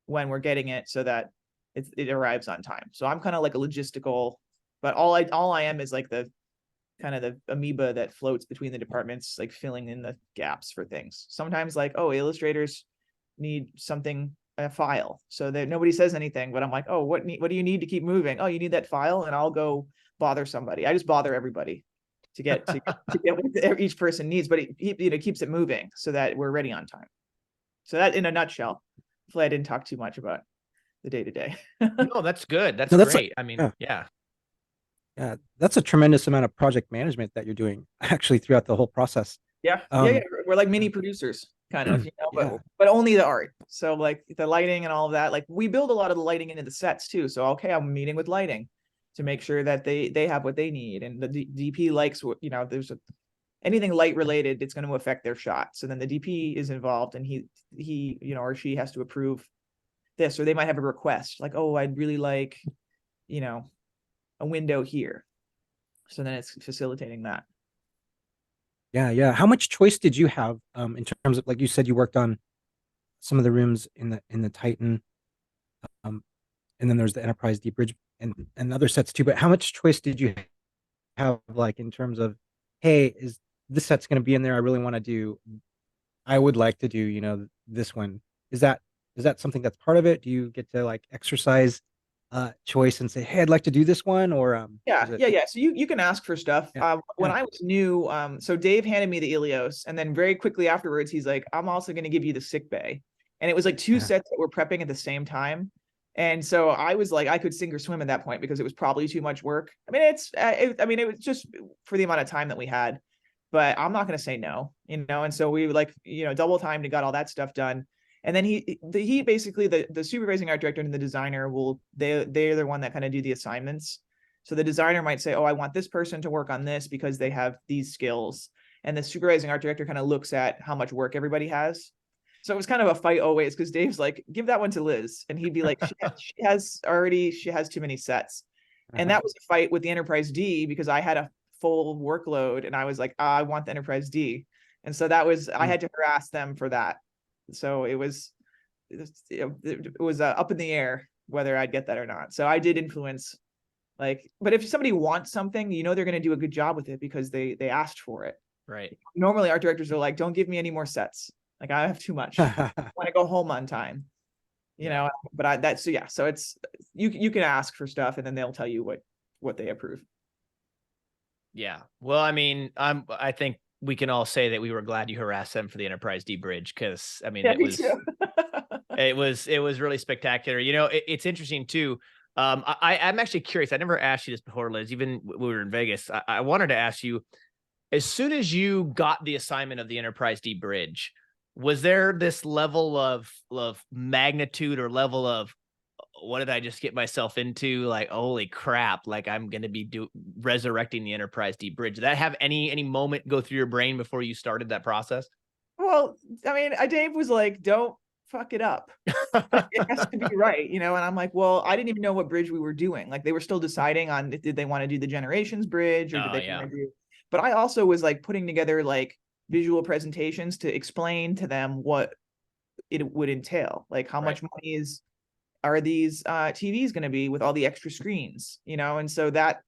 when we're getting it so that it arrives on time. So I'm kind of like a logistical, but all I am is like the kind of the amoeba that floats between the departments, like filling in the gaps for things. Sometimes like, oh, illustrators need something, a file, so that nobody says anything, but I'm like, oh, what do you need to keep moving? Oh, you need that file, and I'll go bother somebody. I just bother everybody to get what each person needs, but it keeps it moving so that we're ready on time. So that in a nutshell. Hopefully I didn't talk too much about the day-to-day. No, that's good. That's No, that's great. like- I mean, yeah. yeah. That's a tremendous amount of project management that you're doing actually throughout the whole process. Yeah, Um, we're like mini producers, kind of, yeah. but only the art. So like the lighting and all of that, like we build a lot of the lighting into the sets too. So okay, I'm meeting with lighting to make sure that they have what they need, and the DP likes what there's anything light related, it's going to affect their shot. So then the DP is involved, and he or she has to approve this, or they might have a request like, oh, I'd really like a window here. So then it's facilitating that. Yeah. How much choice did you have in terms of, like you said, you worked on some of the rooms in the Titan, and then there's the Enterprise D Bridge and other sets too. But how much choice did you have, like in terms of, hey, is this set's going to be in there? I would like to do, this one. Is that something that's part of it? Do you get to like exercise choice and say, hey, I'd like to do this one, or Yeah. So you can ask for stuff. Yeah, When yeah. I was new, so Dave handed me the Ilios, and then very quickly afterwards, he's like, I'm also going to give you the sick bay. And it was like two sets that were prepping at the same time. And so I was like, I could sink or swim at that point because it was probably too much work. I mean, it was just for the amount of time that we had, but I'm not going to say no, And so we like, double timed and got all that stuff done. And then he basically, the supervising art director and the designer they're the one that kind of do the assignments. So the designer might say, oh, I want this person to work on this because they have these skills. And the supervising art director kind of looks at how much work everybody has. So it was kind of a fight always, because Dave's like, give that one to Liz. And he'd be like, she has too many sets. And that was a fight with the Enterprise D, because I had a full workload and I was like, I want the Enterprise D. And so I had to harass them for that. So it was up in the air whether I'd get that or not. So I did influence, but if somebody wants something, they're going to do a good job with it because they asked for it. Right. Normally art directors are like, don't give me any more sets. Like, I have too much. I want to go home on time, but so it's, you can ask for stuff and then they'll tell you what they approve. Yeah. Well, I mean, I think we can all say that we were glad you harassed them for the Enterprise D Bridge, because I mean, Yeah, it was really spectacular. It's interesting too. I'm actually curious. I never asked you this before, Liz. Even when we were in Vegas, I wanted to ask you, as soon as you got the assignment of the Enterprise D Bridge, was there this level of magnitude or level of, what did I just get myself into? Like, holy crap, like I'm going to be resurrecting the Enterprise D Bridge. Did that have any moment go through your brain before you started that process? Well, I mean, Dave was like, don't fuck it up. It has to be right, And I'm like, well, I didn't even know what bridge we were doing. Like, they were still deciding on, did they want to do the Generations bridge, or did they want to do, but I also was like putting together like visual presentations to explain to them what it would entail. Like, how much money are these TVs going to be with all the extra screens, And so that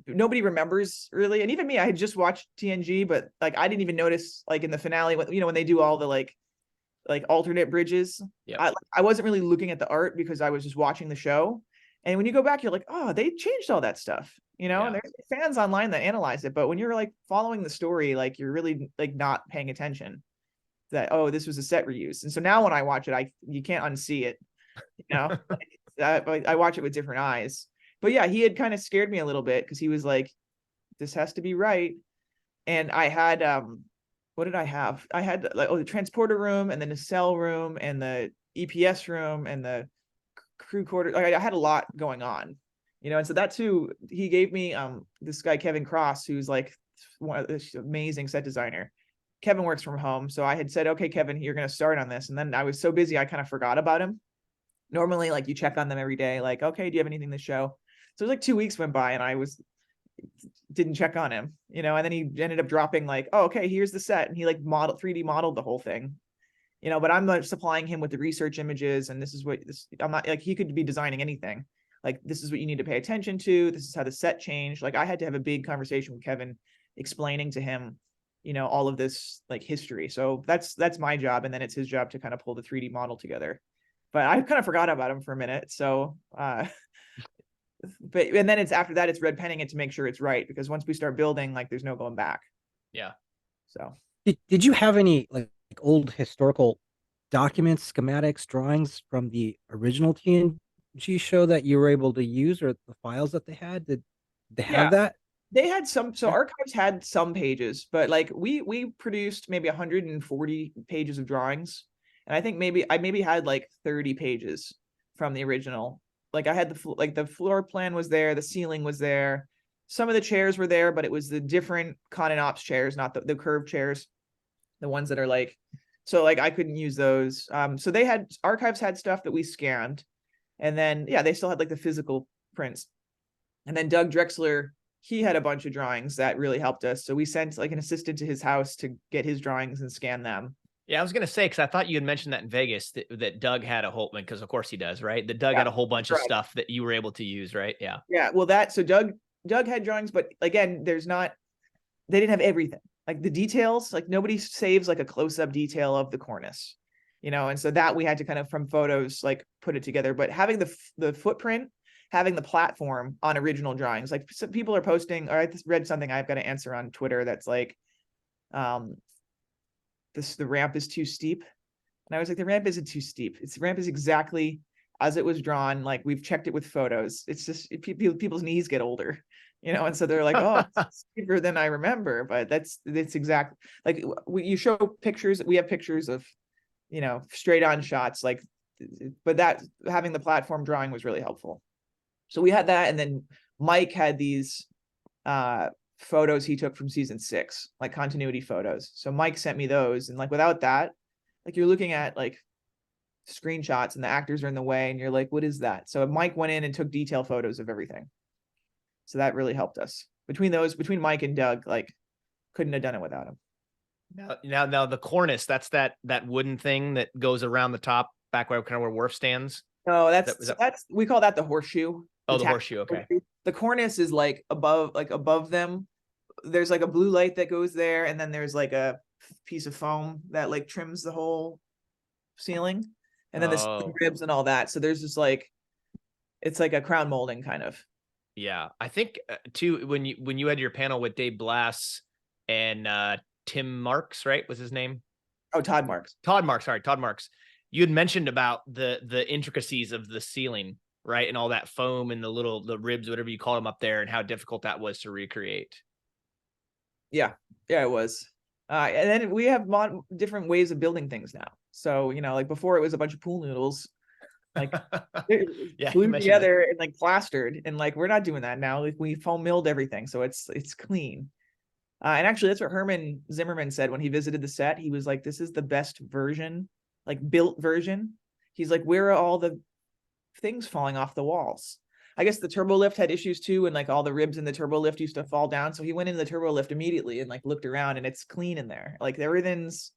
nobody remembers really. And even me, I had just watched TNG, but like, I didn't even notice, like in the finale, when they do all the like alternate bridges. I wasn't really looking at the art because I was just watching the show. And when you go back, you're like, oh, they changed all that stuff, and there's fans online that analyze it. But when you're like following the story, like you're really like not paying attention that, oh, this was a set reuse. And so now when I watch it, you can't unsee it, I watch it with different eyes. But yeah, he had kind of scared me a little bit, because he was like, this has to be right. And I had what did I have? I had like, the transporter room, and then the cell room, and the EPS room, and the crew quarters. I had a lot going on, and so that too, he gave me this guy Kevin Cross, who's like one of this amazing set designer. Kevin works from home, so I had said, okay, Kevin, you're going to start on this, and then I was so busy I kind of forgot about him. Normally, like, you check on them every day, like, okay, do you have anything to show? So it was like 2 weeks went by and I didn't check on him, and then he ended up dropping like, oh, okay, here's the set, and he like 3D modeled the whole thing, but I'm not supplying him with the research images, and I'm not like, he could be designing anything. Like, this is what you need to pay attention to, this is how the set changed. Like, I had to have a big conversation with Kevin, explaining to him, all of this like history. So that's my job, and then it's his job to kind of pull the 3D model together. But I kind of forgot about him for a minute. So and then it's after that, it's red penning it to make sure it's right, because once we start building, like, there's no going back. Yeah. So did you have any like old historical documents, schematics, drawings from the original TNG show that you were able to use, or the files that they had? They have that? They had some, so Yeah. archives had some pages, but like we produced maybe 140 pages of drawings. And I think I maybe had like 30 pages from the original. Like I had the floor plan was there, the ceiling was there. Some of the chairs were there, but it was the different con and ops chairs, not the curved chairs, the ones that are like, so like I couldn't use those. So archives had stuff that we scanned. And then, yeah, they still had like the physical prints. And then Doug Drexler, he had a bunch of drawings that really helped us. So we sent like an assistant to his house to get his drawings and scan them. Yeah, I was gonna say, because I thought you had mentioned that in Vegas that Doug had a whole, because of course he does, right? That Doug had a whole bunch of stuff that you were able to use, right? Yeah. Yeah. Well, so Doug had drawings, but again, they didn't have everything. Like the details, like nobody saves like a close-up detail of the cornice, and so that we had to kind of from photos like put it together. But having the footprint, having the platform on original drawings, like some people are posting, or I read something I've got to answer on Twitter that's like, the ramp is too steep. And I was like, the ramp isn't too steep. The ramp is exactly as it was drawn. Like we've checked it with photos. It's just people's knees get older, and so they're like, oh, it's steeper than I remember. But it's exactly like you show pictures. We have pictures of, straight on shots, like, but that having the platform drawing was really helpful. So we had that, and then Mike had these photos he took from season 6, like continuity photos. So Mike sent me those, and like without that, like you're looking at like screenshots and the actors are in the way and you're like, what is that? So Mike went in and took detail photos of everything. So that really helped us. Between Mike and Doug, like couldn't have done it without him. Now the cornice, that's that wooden thing that goes around the top back where Worf stands. No, that's we call that the horseshoe. Oh, the horseshoe. Okay. The cornice is like above them. There's like a blue light that goes there, and then there's like a piece of foam that like trims the whole ceiling, and then the ribs and all that. So there's just like, it's like a crown molding kind of. Yeah, I think too when you had your panel with Dave Blass and Tim Marks, right, was his name? Oh, Todd Marks. Todd Marks. You had mentioned about the intricacies of the ceiling, right, and all that foam and the ribs, whatever you call them up there, and how difficult that was to recreate. Yeah, it was. And then we have different ways of building things now. So, like before it was a bunch of pool noodles, like glued together and like plastered. And like, we're not doing that now. Like we foam milled everything. So it's clean. And actually that's what Herman Zimmerman said when he visited the set. He was like, this is the best version, like built version. He's like, where are all the things falling off the walls? I guess the turbo lift had issues too, and like all the ribs in the turbo lift used to fall down. So he went into the turbo lift immediately and like looked around, and it's clean in there. Like everything's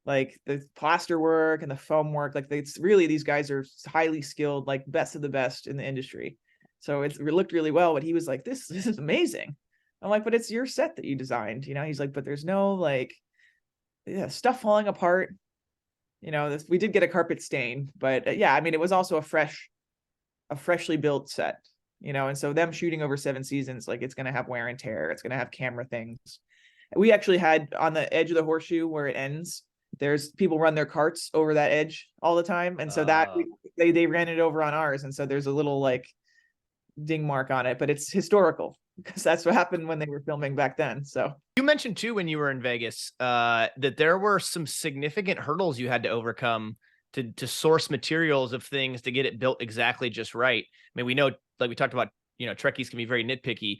like the plaster work and the foam work. Like it's really, these guys are highly skilled, like best of the best in the industry. So it looked really well. But he was like, this is amazing. I'm like, but it's your set that you designed. He's like, but there's no like, stuff falling apart. We did get a carpet stain, but yeah, I mean, it was also a freshly built set, and so them shooting over 7 seasons, like it's going to have wear and tear. It's going to have camera things. We actually had on the edge of the horseshoe where it ends, there's people run their carts over that edge all the time. And so that they ran it over on ours. And so there's a little like ding mark on it, but it's historical because that's what happened when they were filming back then. So you mentioned too, when you were in Vegas, that there were some significant hurdles you had to overcome to source materials of things to get it built exactly just right. I mean, we know, like we talked about, Trekkies can be very nitpicky,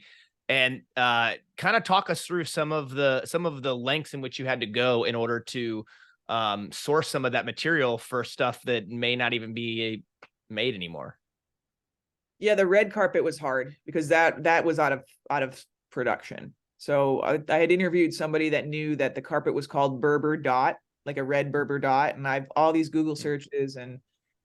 and kind of talk us through some of the lengths in which you had to go in order to source some of that material for stuff that may not even be made anymore. Yeah, the red carpet was hard because that was out of production. So I had interviewed somebody that knew that the carpet was called Berber dot, like a red Berber dot, and I've all these Google searches and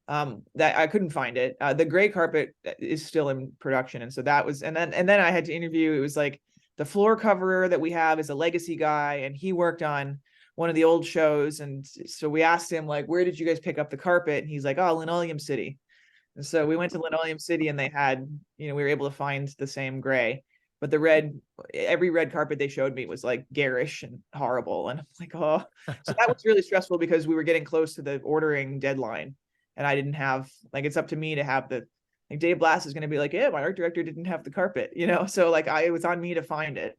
that I couldn't find it. The gray carpet is still in production, and so that was, and then I had to interview. It was like the floor coverer that we have is a legacy guy, and he worked on one of the old shows, and so we asked him like, where did you guys pick up the carpet? And he's like, oh, Linoleum City. And so we went to Linoleum City, and they had, we were able to find the same gray, but every red carpet they showed me was like garish and horrible. And I'm like, oh, so that was really stressful because we were getting close to the ordering deadline, and I didn't have, like, it's up to me to have the Like Dave Blass is going to be like, yeah, my art director didn't have the carpet, you know? So like, it was on me to find it.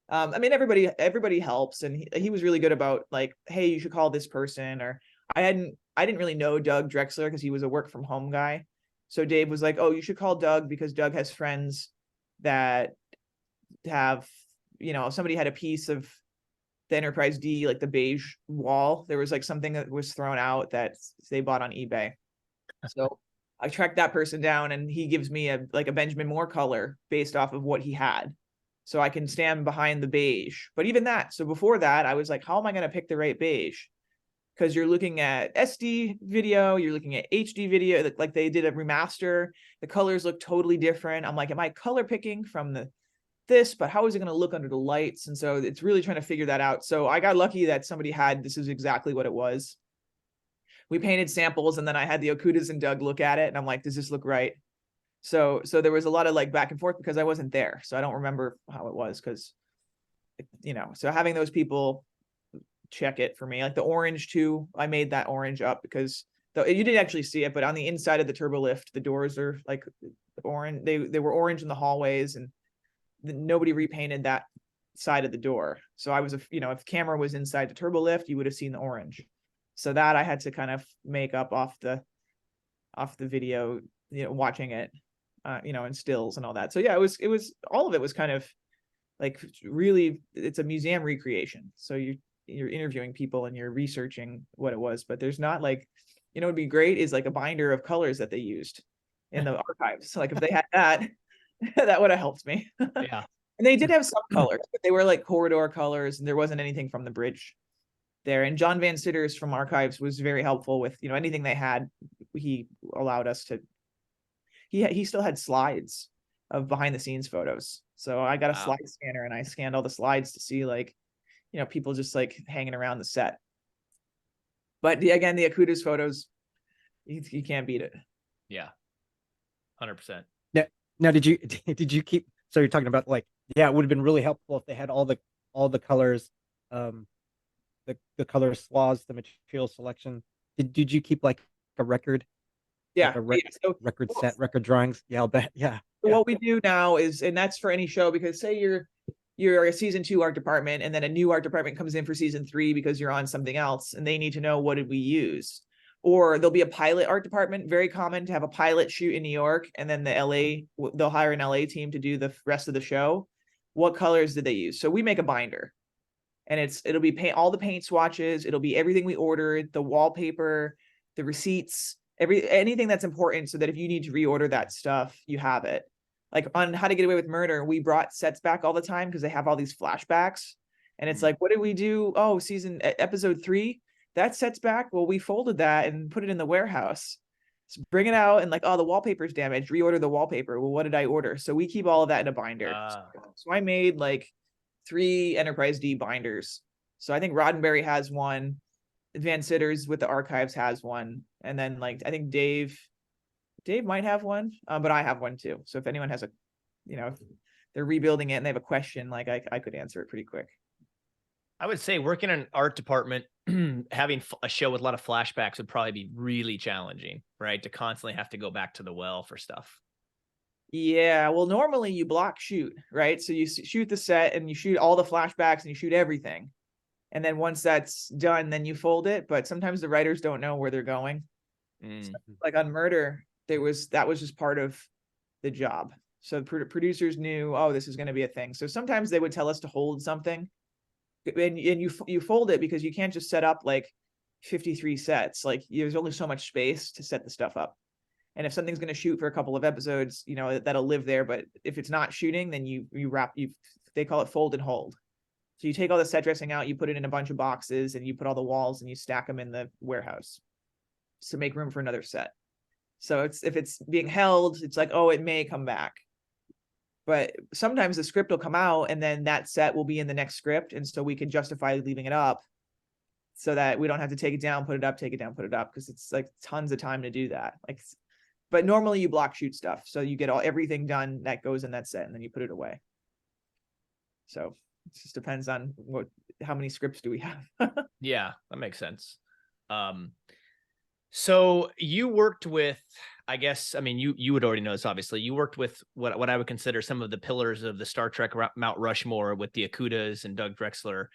I mean, everybody helps. And he was really good about like, hey, you should call this person. Or I didn't really know Doug Drexler because he was a work from home guy. So Dave was like, oh, you should call Doug because Doug has friends that have, you know, somebody had a piece of the Enterprise D, like the beige wall. There was like something that was thrown out that they bought on eBay. So I tracked that person down, and he gives me a Benjamin Moore color based off of what he had. So I can stand behind the beige. But even that, so before that, I was like, how am I going to pick the right beige? Because you're looking at SD video, you're looking at HD video, like they did a remaster. The colors look totally different. I'm like, am I color picking from this, but how is it going to look under the lights? And so it's really trying to figure that out. So I got lucky that somebody had, this is exactly what it was. We painted samples, and then I had the Okudas and Doug look at it, and I'm like, does this look right? So there was a lot of like back and forth because I wasn't there. So I don't remember how it was because, you know, so having those people check it for me, like the orange too, I made that orange up because you didn't actually see it, but on the inside of the turbo lift, the doors are like orange. They were orange in the hallways, and nobody repainted that side of the door. So I was, you know, if camera was inside the turbo lift, you would have seen the orange. So that I had to kind of make up off the video, you know, watching it, you know, in stills and all that. So yeah, it was all of it was kind of like really, it's a museum recreation. So you're interviewing people and you're researching what it was, but there's not like, you know, it'd be great is like a binder of colors that they used in the archives. So like if they had that, that would have helped me. Yeah. And they did have some colors, but they were like corridor colors, and there wasn't anything from the bridge there. And John Van Sitters from Archives was very helpful with, you know, anything they had. He allowed us to, he still had slides of behind the scenes photos. So I got a slide scanner, and I scanned all the slides to see like, you know, people just like hanging around the set. But again, the Okuda's photos, you can't beat it. Yeah. 100%. Now, did you keep, so you're talking about like, yeah, it would have been really helpful if they had all the colors, the color swaths, the material selection. Did you keep like a record? Yeah. Like a record set, record drawings? Yeah, I'll bet. Yeah. So what we do now is, and that's for any show, because say you're a season 2 art department, and then a new art department comes in for season 3 because you're on something else, and they need to know, what did we use? Or there'll be a pilot art department, very common to have a pilot shoot in New York, and then they'll hire an LA team to do the rest of the show. What colors did they use? So we make a binder, and it'll be all the paint swatches, it'll be everything we ordered, the wallpaper, the receipts, anything that's important, so that if you need to reorder that stuff, you have it. Like on How to Get Away with Murder, we brought sets back all the time because they have all these flashbacks, and it's like, what did we do? Oh, episode 3, that set's back. Well, we folded that and put it in the warehouse. So bring it out, and like, oh, the wallpaper's damaged. Reorder the wallpaper. Well, what did I order? So we keep all of that in a binder. So I made like 3 Enterprise D binders. So I think Roddenberry has one. Van Sitters with the archives has one, and then like I think Dave might have one, but I have one too. So if anyone has if they're rebuilding it and they have a question, like I could answer it pretty quick. I would say working in an art department, having a show with a lot of flashbacks would probably be really challenging, right? To constantly have to go back to the well for stuff. Yeah, well, normally you block shoot, right? So you shoot the set and you shoot all the flashbacks and you shoot everything. And then once that's done, then you fold it. But sometimes the writers don't know where they're going. So, like on Murder, that was just part of the job. So producers knew, oh, this is going to be a thing. So sometimes they would tell us to hold something. And you fold it because you can't just set up like 53 sets. Like there's only so much space to set the stuff up. And if something's going to shoot for a couple of episodes, you know, that'll live there. But if it's not shooting, then you they call it fold and hold. So you take all the set dressing out, you put it in a bunch of boxes, and you put all the walls and you stack them in the warehouse to make room for another set. So if it's being held, it's like, oh, it may come back. But sometimes the script will come out and then that set will be in the next script. And so we can justify leaving it up so that we don't have to take it down, put it up, take it down, put it up. Because it's like tons of time to do that. But normally you block shoot stuff. So you get everything done that goes in that set, and then you put it away. So it just depends on how many scripts do we have. Yeah, that makes sense. So you worked with, I guess, I mean, you would already know this, obviously. You worked with what I would consider some of the pillars of the Star Trek Mount Rushmore with the Okudas and Doug Drexler.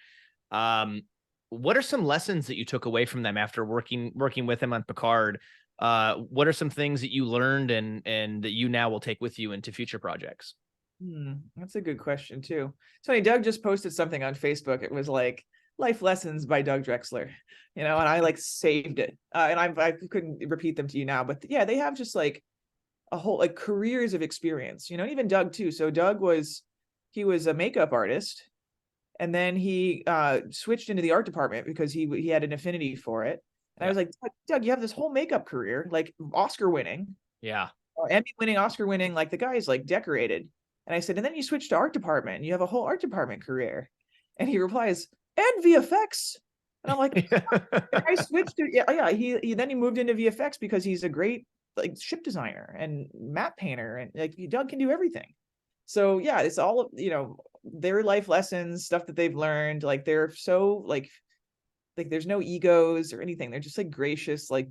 What are some lessons that you took away from them after working with them on Picard? What are some things that you learned and that you now will take with you into future projects? That's a good question too. It's funny, Doug just posted something on Facebook. It was like life lessons by Doug Drexler, and I like saved it. And I couldn't repeat them to you now, but yeah, they have just like a whole like careers of experience, even Doug too. So Doug he was a makeup artist, and then he switched into the art department because he had an affinity for it. And I was like, Doug, you have this whole makeup career, like Oscar winning, Emmy winning, Oscar winning, like the guy is like decorated. And I said, and then you switch to art department, and you have a whole art department career. And he replies, and VFX. And I'm like, I switched to he moved into VFX because he's a great like ship designer and map painter, and like Doug can do everything. So yeah, it's all their life lessons, stuff that they've learned. Like they're so like there's no egos or anything. They're just like gracious, like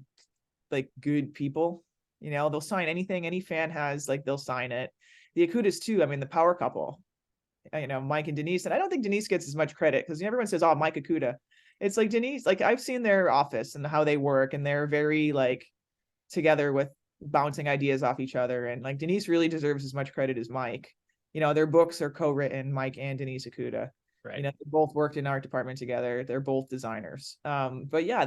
good people. They'll sign anything any fan has, like they'll sign it. The Okudas too. I mean, the power couple, Mike and Denise. And I don't think Denise gets as much credit because everyone says, "Oh, Mike Okuda." It's like Denise. Like I've seen their office and how they work, and they're very like together with bouncing ideas off each other. And like Denise really deserves as much credit as Mike. Their books are co-written, Mike and Denise Okuda. Right. They both worked in art department together. They're both designers. But yeah,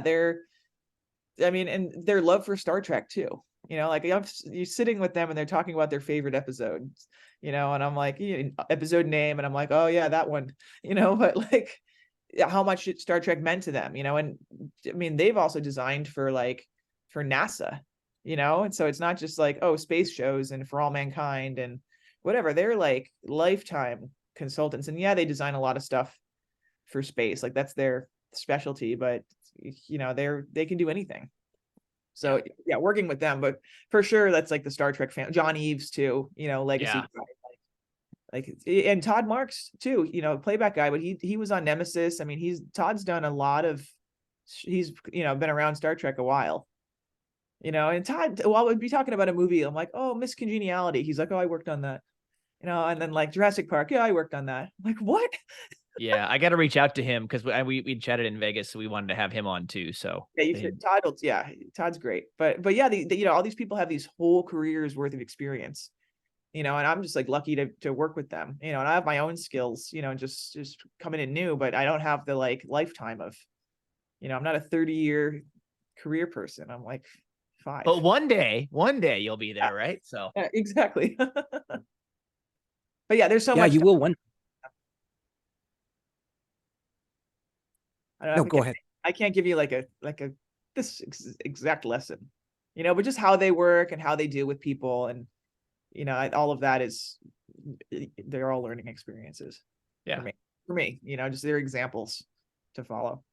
and their love for Star Trek too. Like you're sitting with them and they're talking about their favorite episodes, and I'm like, episode name, and I'm like, oh yeah, that one, but like how much Star Trek meant to them, and I mean, they've also designed for NASA, and so it's not just like, oh, space shows and For All Mankind and whatever. They're like lifetime consultants, and yeah, they design a lot of stuff for space, like that's their specialty, but they can do anything. So yeah, working with them, but for sure that's like the Star Trek fan. John Eves too, legacy guy, like and Todd Marks too, playback guy, but he was on Nemesis. I mean, Todd's done a lot of, he's been around Star Trek a while, and Todd, well, we'd be talking about a movie, I'm like, oh, Miss Congeniality, he's like, oh, I worked on that, and then like Jurassic Park, yeah, I worked on that. I'm like, what? Yeah, I got to reach out to him because we chatted in Vegas, so we wanted to have him on too. So yeah, you should. Todd's great, but yeah, all these people have these whole careers worth of experience, and I'm just like lucky to work with them, and I have my own skills, just coming in new, but I don't have the like lifetime of, I'm not a 30-year career person. I'm like 5. But one day you'll be there, right? So yeah, exactly. But yeah, there's so much. You will one. I don't know, No, go ahead. I can't give you like a this exact lesson, but just how they work and how they deal with people, and all of that they're all learning experiences. Yeah, for me, just their examples to follow.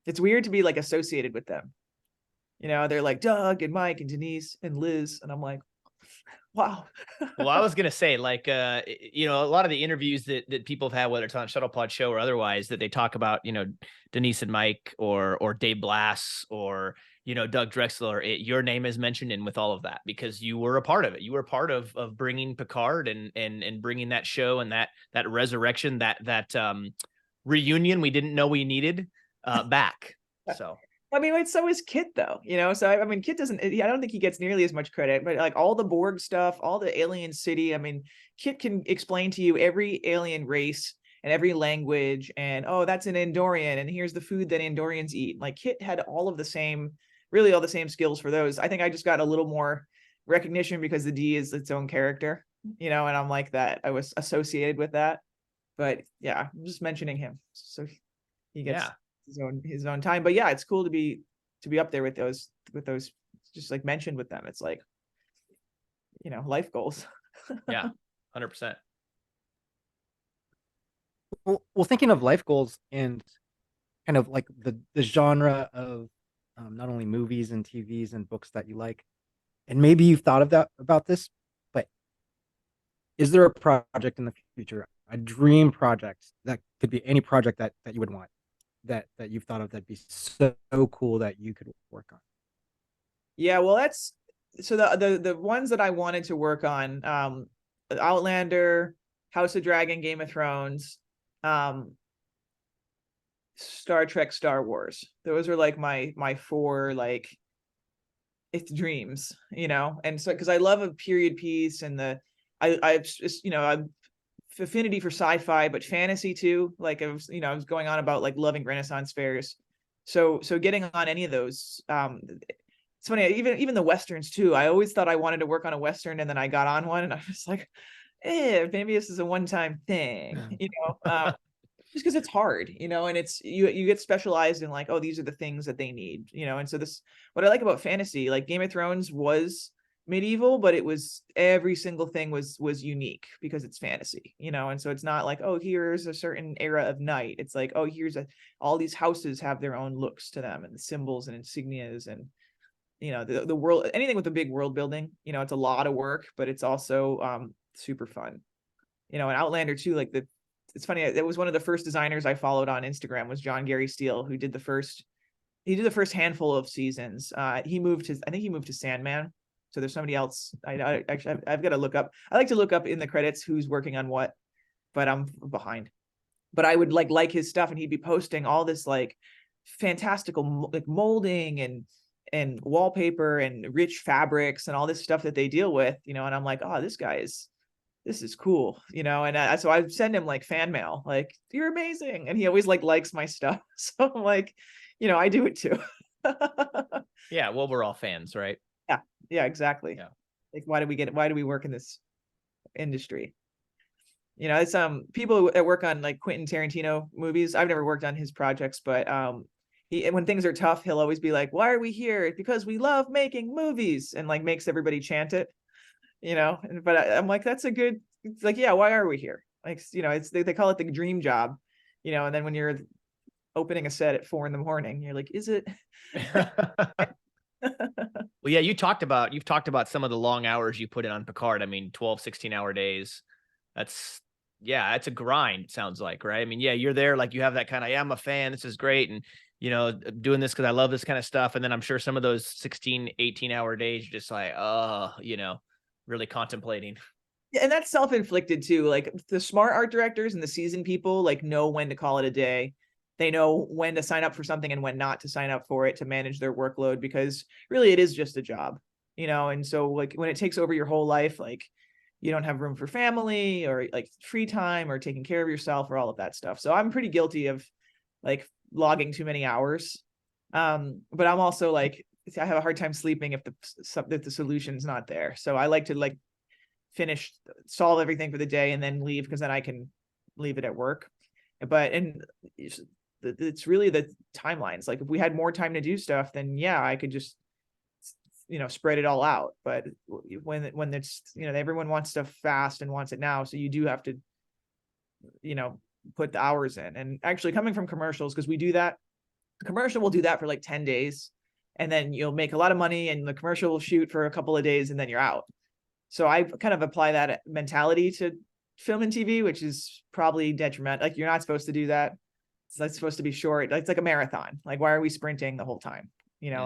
It's weird to be like associated with them. They're like Doug and Mike and Denise and Liz, and I'm like, wow. Well, I was gonna say, like, a lot of the interviews that people have had, whether it's on Shuttlepod Show or otherwise, that they talk about, Denise and Mike or Dave Blass or Doug Drexler, your name is mentioned in with all of that because you were a part of it. You were a part of bringing Picard and bringing that show and that resurrection, that reunion we didn't know we needed back. So. I mean, so is Kit though, so I mean, Kit doesn't, I don't think he gets nearly as much credit, but like all the Borg stuff, all the alien city, I mean, Kit can explain to you every alien race and every language, and oh, that's an Andorian, and here's the food that Andorians eat. Like Kit had really all the same skills for those. I think I just got a little more recognition because the D is its own character, and I'm like that. I was associated with that, but yeah, I'm just mentioning him. So he gets his own time. But yeah, it's cool to be up there with those just like mentioned with them. It's like, life goals. Yeah, 100%. Well, thinking of life goals and kind of like the genre of not only movies and TVs and books that you like, and maybe you've thought about this, but is there a project in the future, a dream project that could be any project that you would want, that you've thought of that'd be so cool that you could work on? Yeah, well, that's so the ones that I wanted to work on, Outlander, House of Dragon, Game of Thrones, Star Trek, Star Wars. Those are like my four like it's dreams, and so because I love a period piece and I've just I'm affinity for sci-fi, but fantasy too. Like I was going on about like loving Renaissance fairs. So getting on any of those, it's funny, even the Westerns too. I always thought I wanted to work on a Western, and then I got on one and I was like, maybe this is a one-time thing, just because it's hard, and it's you get specialized in like, oh, these are the things that they need, and so this what I like about fantasy, like Game of Thrones was medieval, but it was every single thing was unique because it's fantasy, and so it's not like, oh, here's a certain era of night. It's like, oh, all these houses have their own looks to them and the symbols and insignias and the world, anything with a big world building, it's a lot of work, but it's also super fun, and Outlander too, like it's funny, it was one of the first designers I followed on Instagram was John Gary Steele, who did the first handful of seasons. I think he moved to Sandman. So there's somebody else. Actually, I've got to look up. I like to look up in the credits who's working on what, but I'm behind. But I would like his stuff, and he'd be posting all this like fantastical like molding and wallpaper and rich fabrics and all this stuff that they deal with, and I'm like, oh, this is cool, and so I send him like fan mail, like, you're amazing, and he always likes my stuff. So I'm like, I do it too. Yeah, well, we're all fans, right? Yeah, exactly. Yeah. Like, why do we work in this industry? It's people that work on like Quentin Tarantino movies. I've never worked on his projects, but when things are tough, he'll always be like, why are we here? It's because we love making movies, and like makes everybody chant it, but I'm like, it's like, yeah, why are we here? Like, it's they call it the dream job, and then when you're opening a set at 4 a.m, you're like, is it? Well, yeah, you've talked about some of the long hours you put in on Picard. I mean, 12, 16-hour days. That's a grind, it sounds like, right? I mean, yeah, you're there, like you have that kind of, yeah, I'm a fan, this is great. And, doing this because I love this kind of stuff. And then I'm sure some of those 16, 18-hour days, you're just like, oh, really contemplating. Yeah, and that's self-inflicted too. Like the smart art directors and the seasoned people like know when to call it a day. They know when to sign up for something and when not to sign up for it to manage their workload, because really it is just a job, and so like when it takes over your whole life, like you don't have room for family or like free time or taking care of yourself or all of that stuff. So I'm pretty guilty of like logging too many hours. But I'm also like, I have a hard time sleeping if the solution's not there. So I like to like solve everything for the day and then leave, because then I can leave it at work. But it's really the timelines. Like if we had more time to do stuff, then yeah, I could just spread it all out. But when it's everyone wants stuff fast and wants it now, so you do have to put the hours in. And actually, coming from commercials, because we do that, the commercial will do that for like 10 days, and then you'll make a lot of money, and the commercial will shoot for a couple of days, and then you're out. So I kind of apply that mentality to film and TV, which is probably detrimental. Like you're not supposed to do that. It's supposed to be short. It's like a marathon. Like, why are we sprinting the whole time?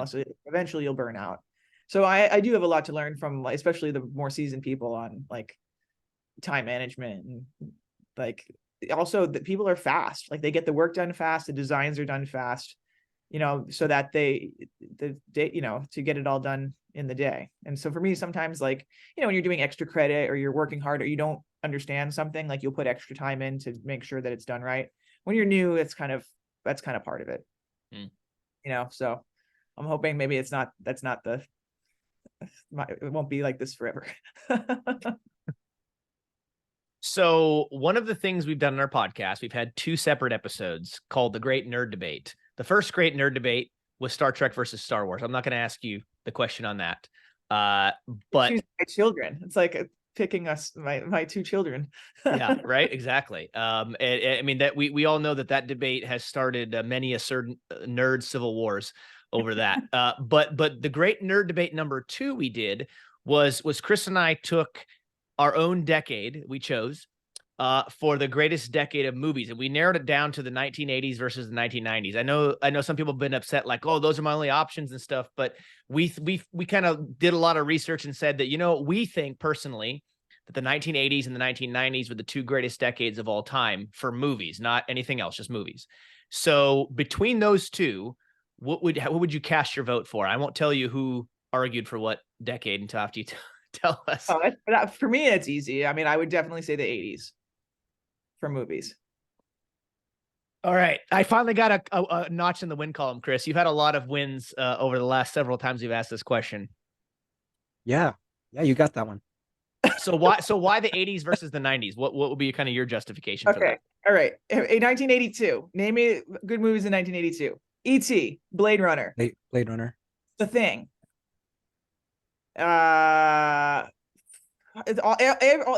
So eventually you'll burn out. So I do have a lot to learn from, especially the more seasoned people on like time management, and like also that people are fast. Like they get the work done fast. The designs are done fast, so that the day, to get it all done in the day. And so for me, sometimes like, when you're doing extra credit or you're working hard or you don't understand something, like you'll put extra time in to make sure that it's done right. When you're new, that's kind of part of it. So I'm hoping maybe it won't be like this forever. So one of the things we've done in our podcast, we've had 2 separate episodes called The Great Nerd Debate. The first Great Nerd Debate was Star Trek versus Star Wars. I'm not going to ask you the question on that. But choose my children. It's like picking my 2 children. Yeah, right. Exactly. And I mean that we all know that debate has started many a certain nerd civil wars over that. But the Great Nerd Debate number 2 we did was Chris and I took our own decade we chose for the greatest decade of movies, and we narrowed it down to the 1980s versus the 1990s. I know some people have been upset, like, oh, those are my only options and stuff, but we kind of did a lot of research and said that, you know, we think personally that the 1980s and the 1990s were the two greatest decades of all time for movies, not anything else, just movies. So between those two, what would you cast your vote for? I won't tell you who argued for what decade until after you tell us. Oh, for me, it's easy. I mean, I would definitely say the 80s for movies. All right. I finally got a notch in the win column, Chris. You've had a lot of wins over the last several times we've asked this question. Yeah, you got that one. So why the 80s versus the 90s? What would be kind of your justification for that? All right. In 1982, name me good movies in 1982. E.T., Blade Runner. Blade Runner. The Thing. It's all,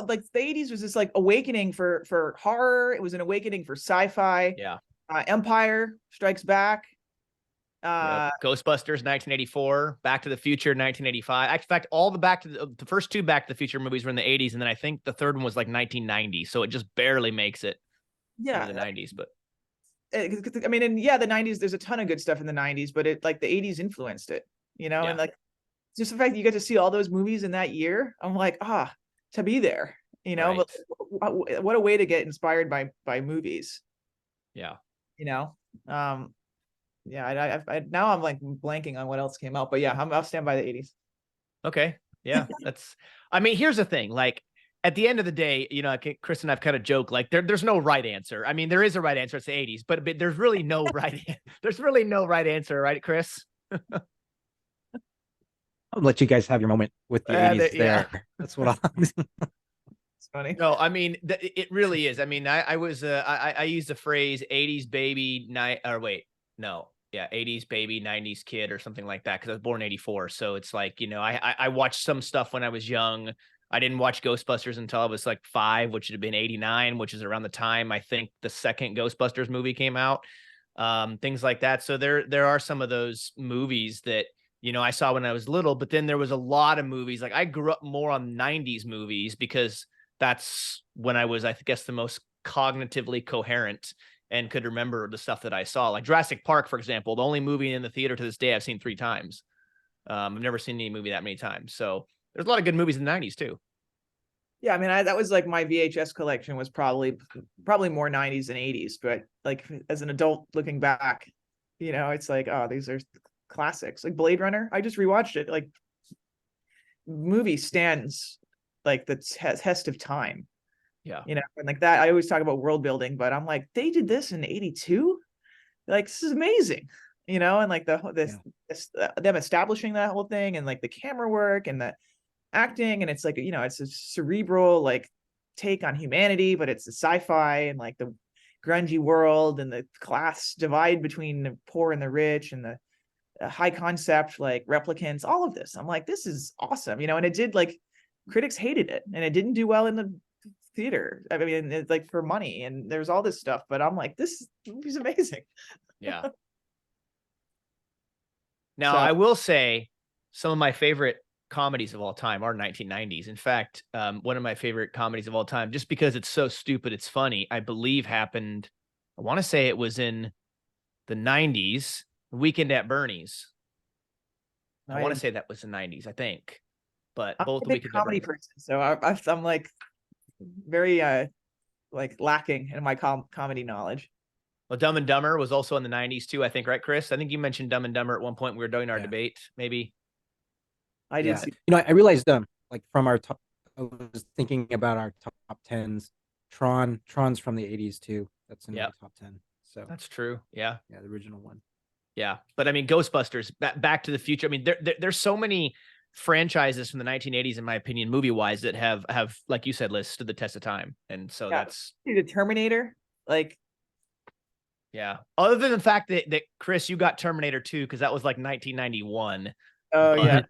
like the 80s was this like awakening for horror. It was an awakening for sci-fi. Yeah. Empire Strikes Back. Ghostbusters 1984, Back to the Future 1985. In fact, all the first two Back to the Future movies were in the 80s, and then I think the third one was like 1990, so it just barely makes it in the 90s. But I mean, and yeah, the 90s, there's a ton of good stuff in the 90s, but it like the 80s influenced it, you know. And like just the fact that you get to see all those movies in that year, I'm like, to be there, you know. Right. But what a way to get inspired by movies. Yeah. You know. Yeah, I now I'm like blanking on what else came out, but yeah, I'll stand by the 80s. Okay. Yeah, I mean, here's the thing. Like, at the end of the day, you know, Chris and I've kind of joked, like, there's no right answer. I mean, there is a right answer. It's the 80s, but there's really no there's really no right answer, right, Chris? I'll let you guys have your moment with the 80s there. Yeah. That's what It's funny. No, I mean, it really is. I mean, I used the phrase 80s baby, 80s baby, 90s kid or something like that, because I was born in 84. So it's like, you know, I watched some stuff when I was young. I didn't watch Ghostbusters until I was like 5, which would have been 89, which is around the time I think the second Ghostbusters movie came out. Things like that. So there are some of those movies that, you know, I saw when I was little, but then there was a lot of movies. Like, I grew up more on 90s movies because that's when I was, I guess, the most cognitively coherent and could remember the stuff that I saw. Like Jurassic Park, for example, the only movie in the theater to this day I've seen 3 times. I've never seen any movie that many times. So there's a lot of good movies in the 90s too. Yeah, I mean, that was like my VHS collection was probably more 90s than 80s, but like as an adult looking back, you know, it's like, oh, these are classics. Like Blade Runner, I just rewatched it. Like, movie stands like the test of time. Yeah. You know, and like that, I always talk about world building, but I'm like, they did this in 82? Like, this is amazing. You know, and like them establishing that whole thing, and like the camera work and the acting, and it's like, you know, it's a cerebral like take on humanity, but it's a sci-fi and like the grungy world and the class divide between the poor and the rich and the high concept like replicants, all of this. I'm like, this is awesome, you know. And it did, like, critics hated it and it didn't do well in the theater. I mean, it's like for money, and there's all this stuff, but I'm like, this movie's amazing. Yeah. Now, I will say some of my favorite comedies of all time are 1990s. In fact, one of my favorite comedies of all time, just because it's so stupid, it's funny, I believe happened, I want to say it was in the 90s, Weekend at Bernie's. I want to say that was the 90s, I think. But I'm both a big comedy person, so I'm like very like lacking in my comedy knowledge. Well, Dumb and Dumber was also in the 90s too, I think, right, Chris? I think you mentioned Dumb and Dumber at one point. We were doing our debate, maybe. I did see. You know, I realized like from our top, I was thinking about our top 10s. Tron's from the 80s too. That's in the top 10. So that's true. Yeah. Yeah, the original one. Yeah. But I mean, Ghostbusters, Back to the Future. I mean, there's so many franchises from the 1980s, in my opinion, movie-wise, that have, like you said, Liz, stood the test of time. And so that's the Terminator, like. Yeah. Other than the fact that Chris, you got Terminator 2 because that was like 1991. Oh, yeah.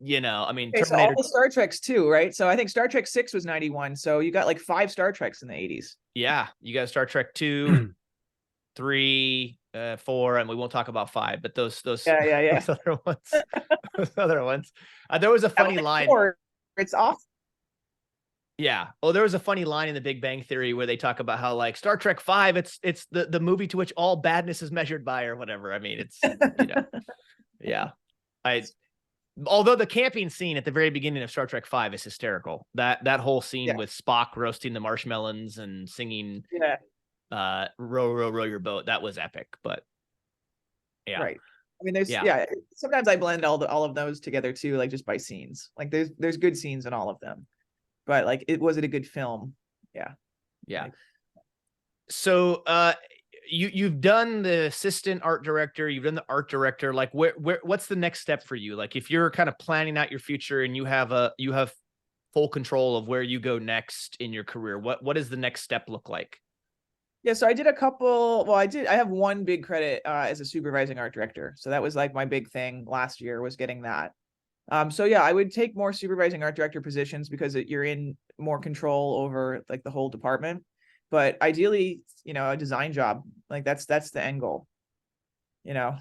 You know, I mean, okay, Terminator. So all the Star Treks too, right? So I think Star Trek 6 was 91. So you got like 5 Star Treks in the 80s. Yeah. You got Star Trek 2, 3, 4, and we won't talk about 5, but those those other ones. Those other ones. There was a funny line. 4, it's off. Yeah. Oh, there was a funny line in The Big Bang Theory where they talk about how like Star Trek 5, it's the movie to which all badness is measured by or whatever. I mean, it's yeah. Although the camping scene at the very beginning of Star Trek 5 is hysterical. That whole scene with Spock roasting the marshmallows and singing row, row, row your boat, that was epic. But yeah. Right. I mean, there's sometimes I blend all of those together too, like just by scenes. Like there's good scenes in all of them. But like was it a good film? Yeah. Yeah. So you've done the assistant art director, you've done the art director. Like what's the next step for you? Like if you're kind of planning out your future and you have full control of where you go next in your career, what does the next step look like? Yeah, so I did a couple. Well, I have one big credit as a supervising art director. So that was like my big thing last year, was getting that. So yeah, I would take more supervising art director positions because you're in more control over like the whole department. But ideally, a design job, like that's the end goal.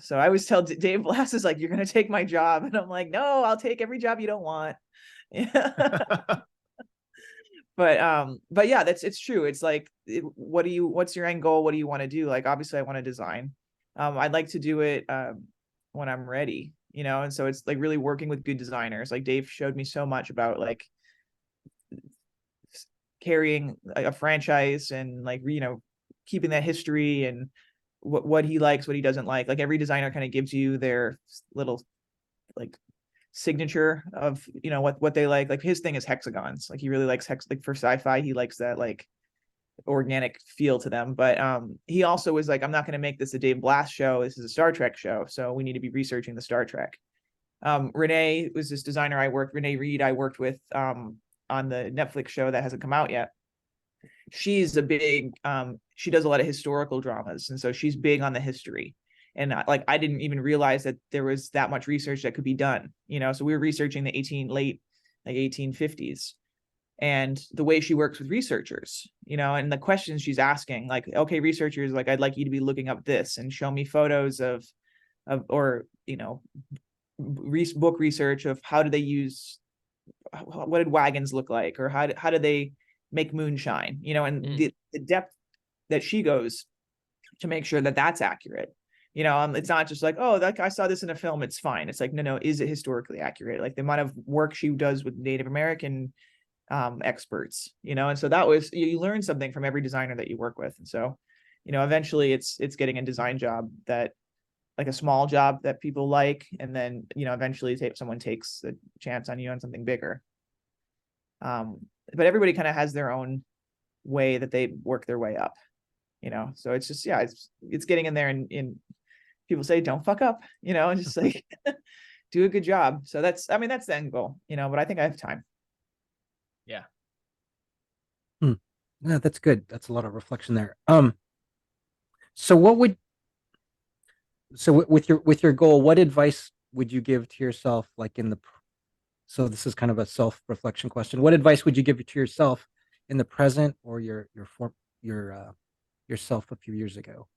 So I always tell Dave Blass is like, you're gonna take my job, and I'm like, no, I'll take every job you don't want. But yeah, it's true. It's like, what's your end goal? What do you want to do? Like, obviously I want to design. I'd like to do it when I'm ready, and so it's like really working with good designers. Like Dave showed me so much about like carrying a franchise and like, keeping that history and what he likes, what he doesn't like. Like every designer kind of gives you their little like signature of what they like his thing is hexagons. Like he really likes like for sci-fi he likes that like organic feel to them. But he also was like, I'm not going to make this a Dave Blass show, this is a Star Trek show, so we need to be researching the Star Trek. Renee was this designer Renee Reed I worked with on the Netflix show that hasn't come out yet. She's a big she does a lot of historical dramas, and so she's big on the history. And like I didn't even realize that there was that much research that could be done, so we were researching the late 1850s, and the way she works with researchers, and the questions she's asking, like, okay, researchers, like I'd like you to be looking up this and show me photos of or book research of how do they use, what did wagons look like, or how did they make moonshine, and the depth that she goes to make sure that that's accurate. It's not just like, oh, that I saw this in a film, it's fine. It's like, no, is it historically accurate? Like the amount of work she does with Native American experts, and so that was, you learn something from every designer that you work with. And so, eventually it's getting a design job that, like a small job that people like, and then, eventually someone takes a chance on you on something bigger. But everybody kind of has their own way that they work their way up, so it's just, it's getting in there and people say, don't fuck up, and just like do a good job. So that's the end goal, but I think I have time. Yeah. Yeah, that's good. That's a lot of reflection there. So with your goal, what advice would you give to yourself, like so this is kind of a self-reflection question. What advice would you give to yourself in the present, or yourself a few years ago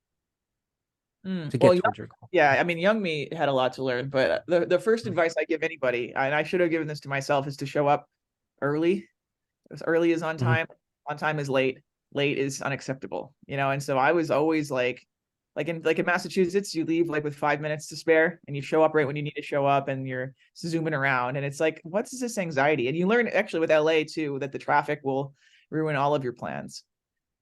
to get towards your goal? Yeah, I mean, young me had a lot to learn, but the first advice I give anybody, and I should have given this to myself, is to show up early. As early is on time. On time is late. Late is unacceptable. And so I was always like in Massachusetts, you leave like with 5 minutes to spare, and you show up right when you need to show up, and you're zooming around, and it's like, what's this anxiety? And you learn actually with LA too that the traffic will ruin all of your plans.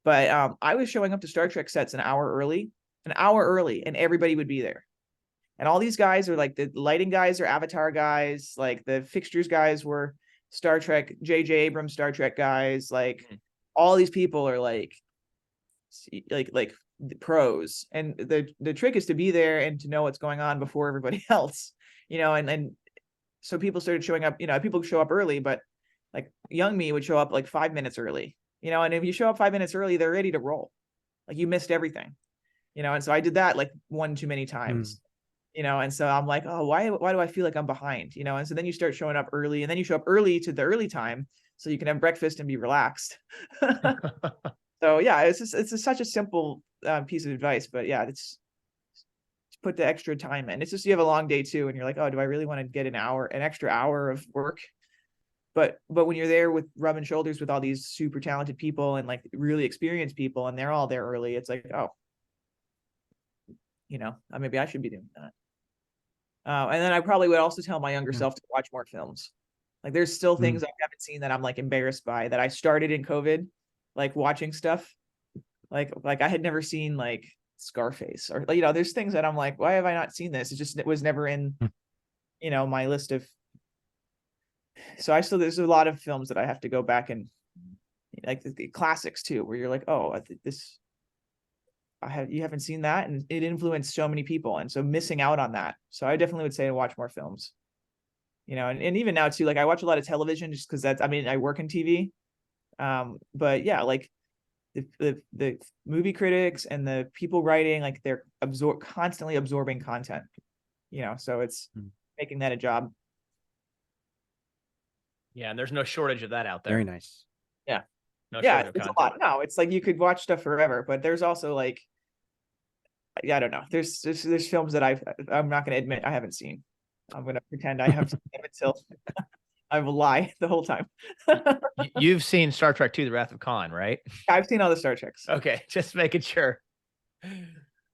But I was showing up to Star Trek sets an hour early, and everybody would be there. And all these guys are like, the lighting guys are Avatar guys, like the fixtures guys were Star Trek, J.J. Abrams Star Trek guys, like all these people are like the pros. And the trick is to be there and to know what's going on before everybody else, and so people started showing up, people show up early, but like young me would show up like 5 minutes early, and if you show up 5 minutes early, they're ready to roll. Like you missed everything, and so I did that like one too many times. And so I'm like, oh, why do I feel like I'm behind? And so then you start showing up early, and then you show up early to the early time so you can have breakfast and be relaxed. So yeah, it's such a simple piece of advice, but yeah, it's put the extra time in. It's just, you have a long day too, and you're like, oh, do I really want to get an extra hour of work? but when you're there with rubbing shoulders with all these super talented people and like really experienced people, and they're all there early, it's like, oh, maybe I should be doing that. And then I probably would also tell my younger self to watch more films. Like there's still things I haven't seen that I'm like embarrassed by, that I started in COVID, like watching stuff. Like I had never seen like Scarface, or there's things that I'm like, why have I not seen this? It was never in, my list of. So there's a lot of films that I have to go back and like the classics too, where you're like, oh, you haven't seen that, and it influenced so many people, and so missing out on that. So I definitely would say to watch more films. And even now too, like I watch a lot of television just because I work in TV. But yeah, like the movie critics and the people writing, like they're constantly absorbing content, so it's making that a job. Yeah, and there's no shortage of that out there. Very nice. Yeah. No Yeah, shortage of it's content. a lot. No, it's like you could watch stuff forever, but there's also like, I don't know. There's films that I'm not going to admit I haven't seen. I'm going to pretend I have seen them until I will lie the whole time. You've seen Star Trek II: The Wrath of Khan, right? I've seen all the Star Treks. Okay, just making sure.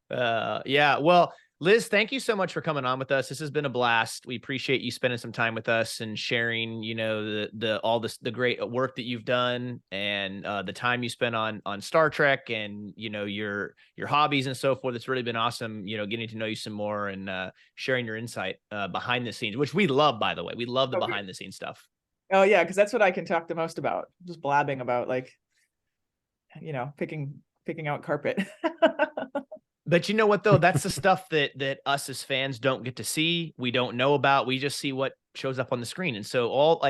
Yeah, well, Liz, thank you so much for coming on with us. This has been a blast. We appreciate you spending some time with us and sharing, the great work that you've done, and the time you spent on Star Trek, and your hobbies and so forth. It's really been awesome, getting to know you some more, and sharing your insight behind the scenes, which we love, by the way. We love the behind the scenes stuff. Oh yeah, because that's what I can talk the most about. Just blabbing about, like, picking out carpet. But you know what, though? That's the stuff that us as fans don't get to see. We don't know about. We just see what shows up on the screen. And so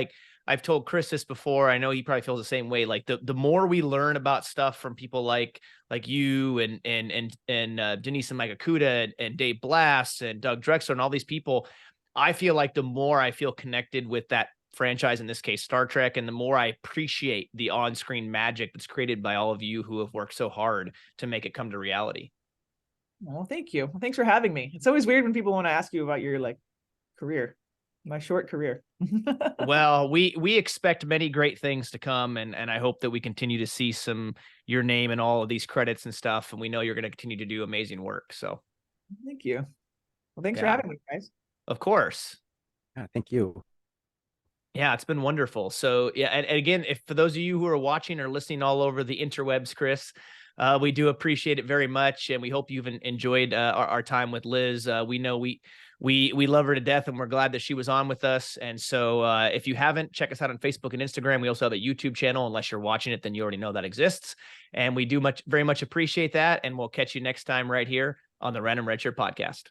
I've told Chris this before. I know he probably feels the same way. Like the more we learn about stuff from people like you and Denise and Mike Akuda and Dave Blass and Doug Drexler and all these people, I feel like the more I feel connected with that franchise, in this case Star Trek, and the more I appreciate the on-screen magic that's created by all of you who have worked so hard to make it come to reality. Well, thank you. Thanks for having me. It's always weird when people want to ask you about your career, my short career. Well, we expect many great things to come, and I hope that we continue to see your name in all of these credits and stuff. And we know you're going to continue to do amazing work. So thank you. Well, thanks for having me, guys. Of course. Yeah, thank you. Yeah, it's been wonderful. So yeah, and again, if for those of you who are watching or listening all over the interwebs, Chris, we do appreciate it very much, and we hope you've enjoyed our time with Liz. We know we love her to death, and we're glad that she was on with us. And so if you haven't, check us out on Facebook and Instagram. We also have a YouTube channel. Unless you're watching it, then you already know that exists. And we do very much appreciate that. And we'll catch you next time right here on the Random Redshirt podcast.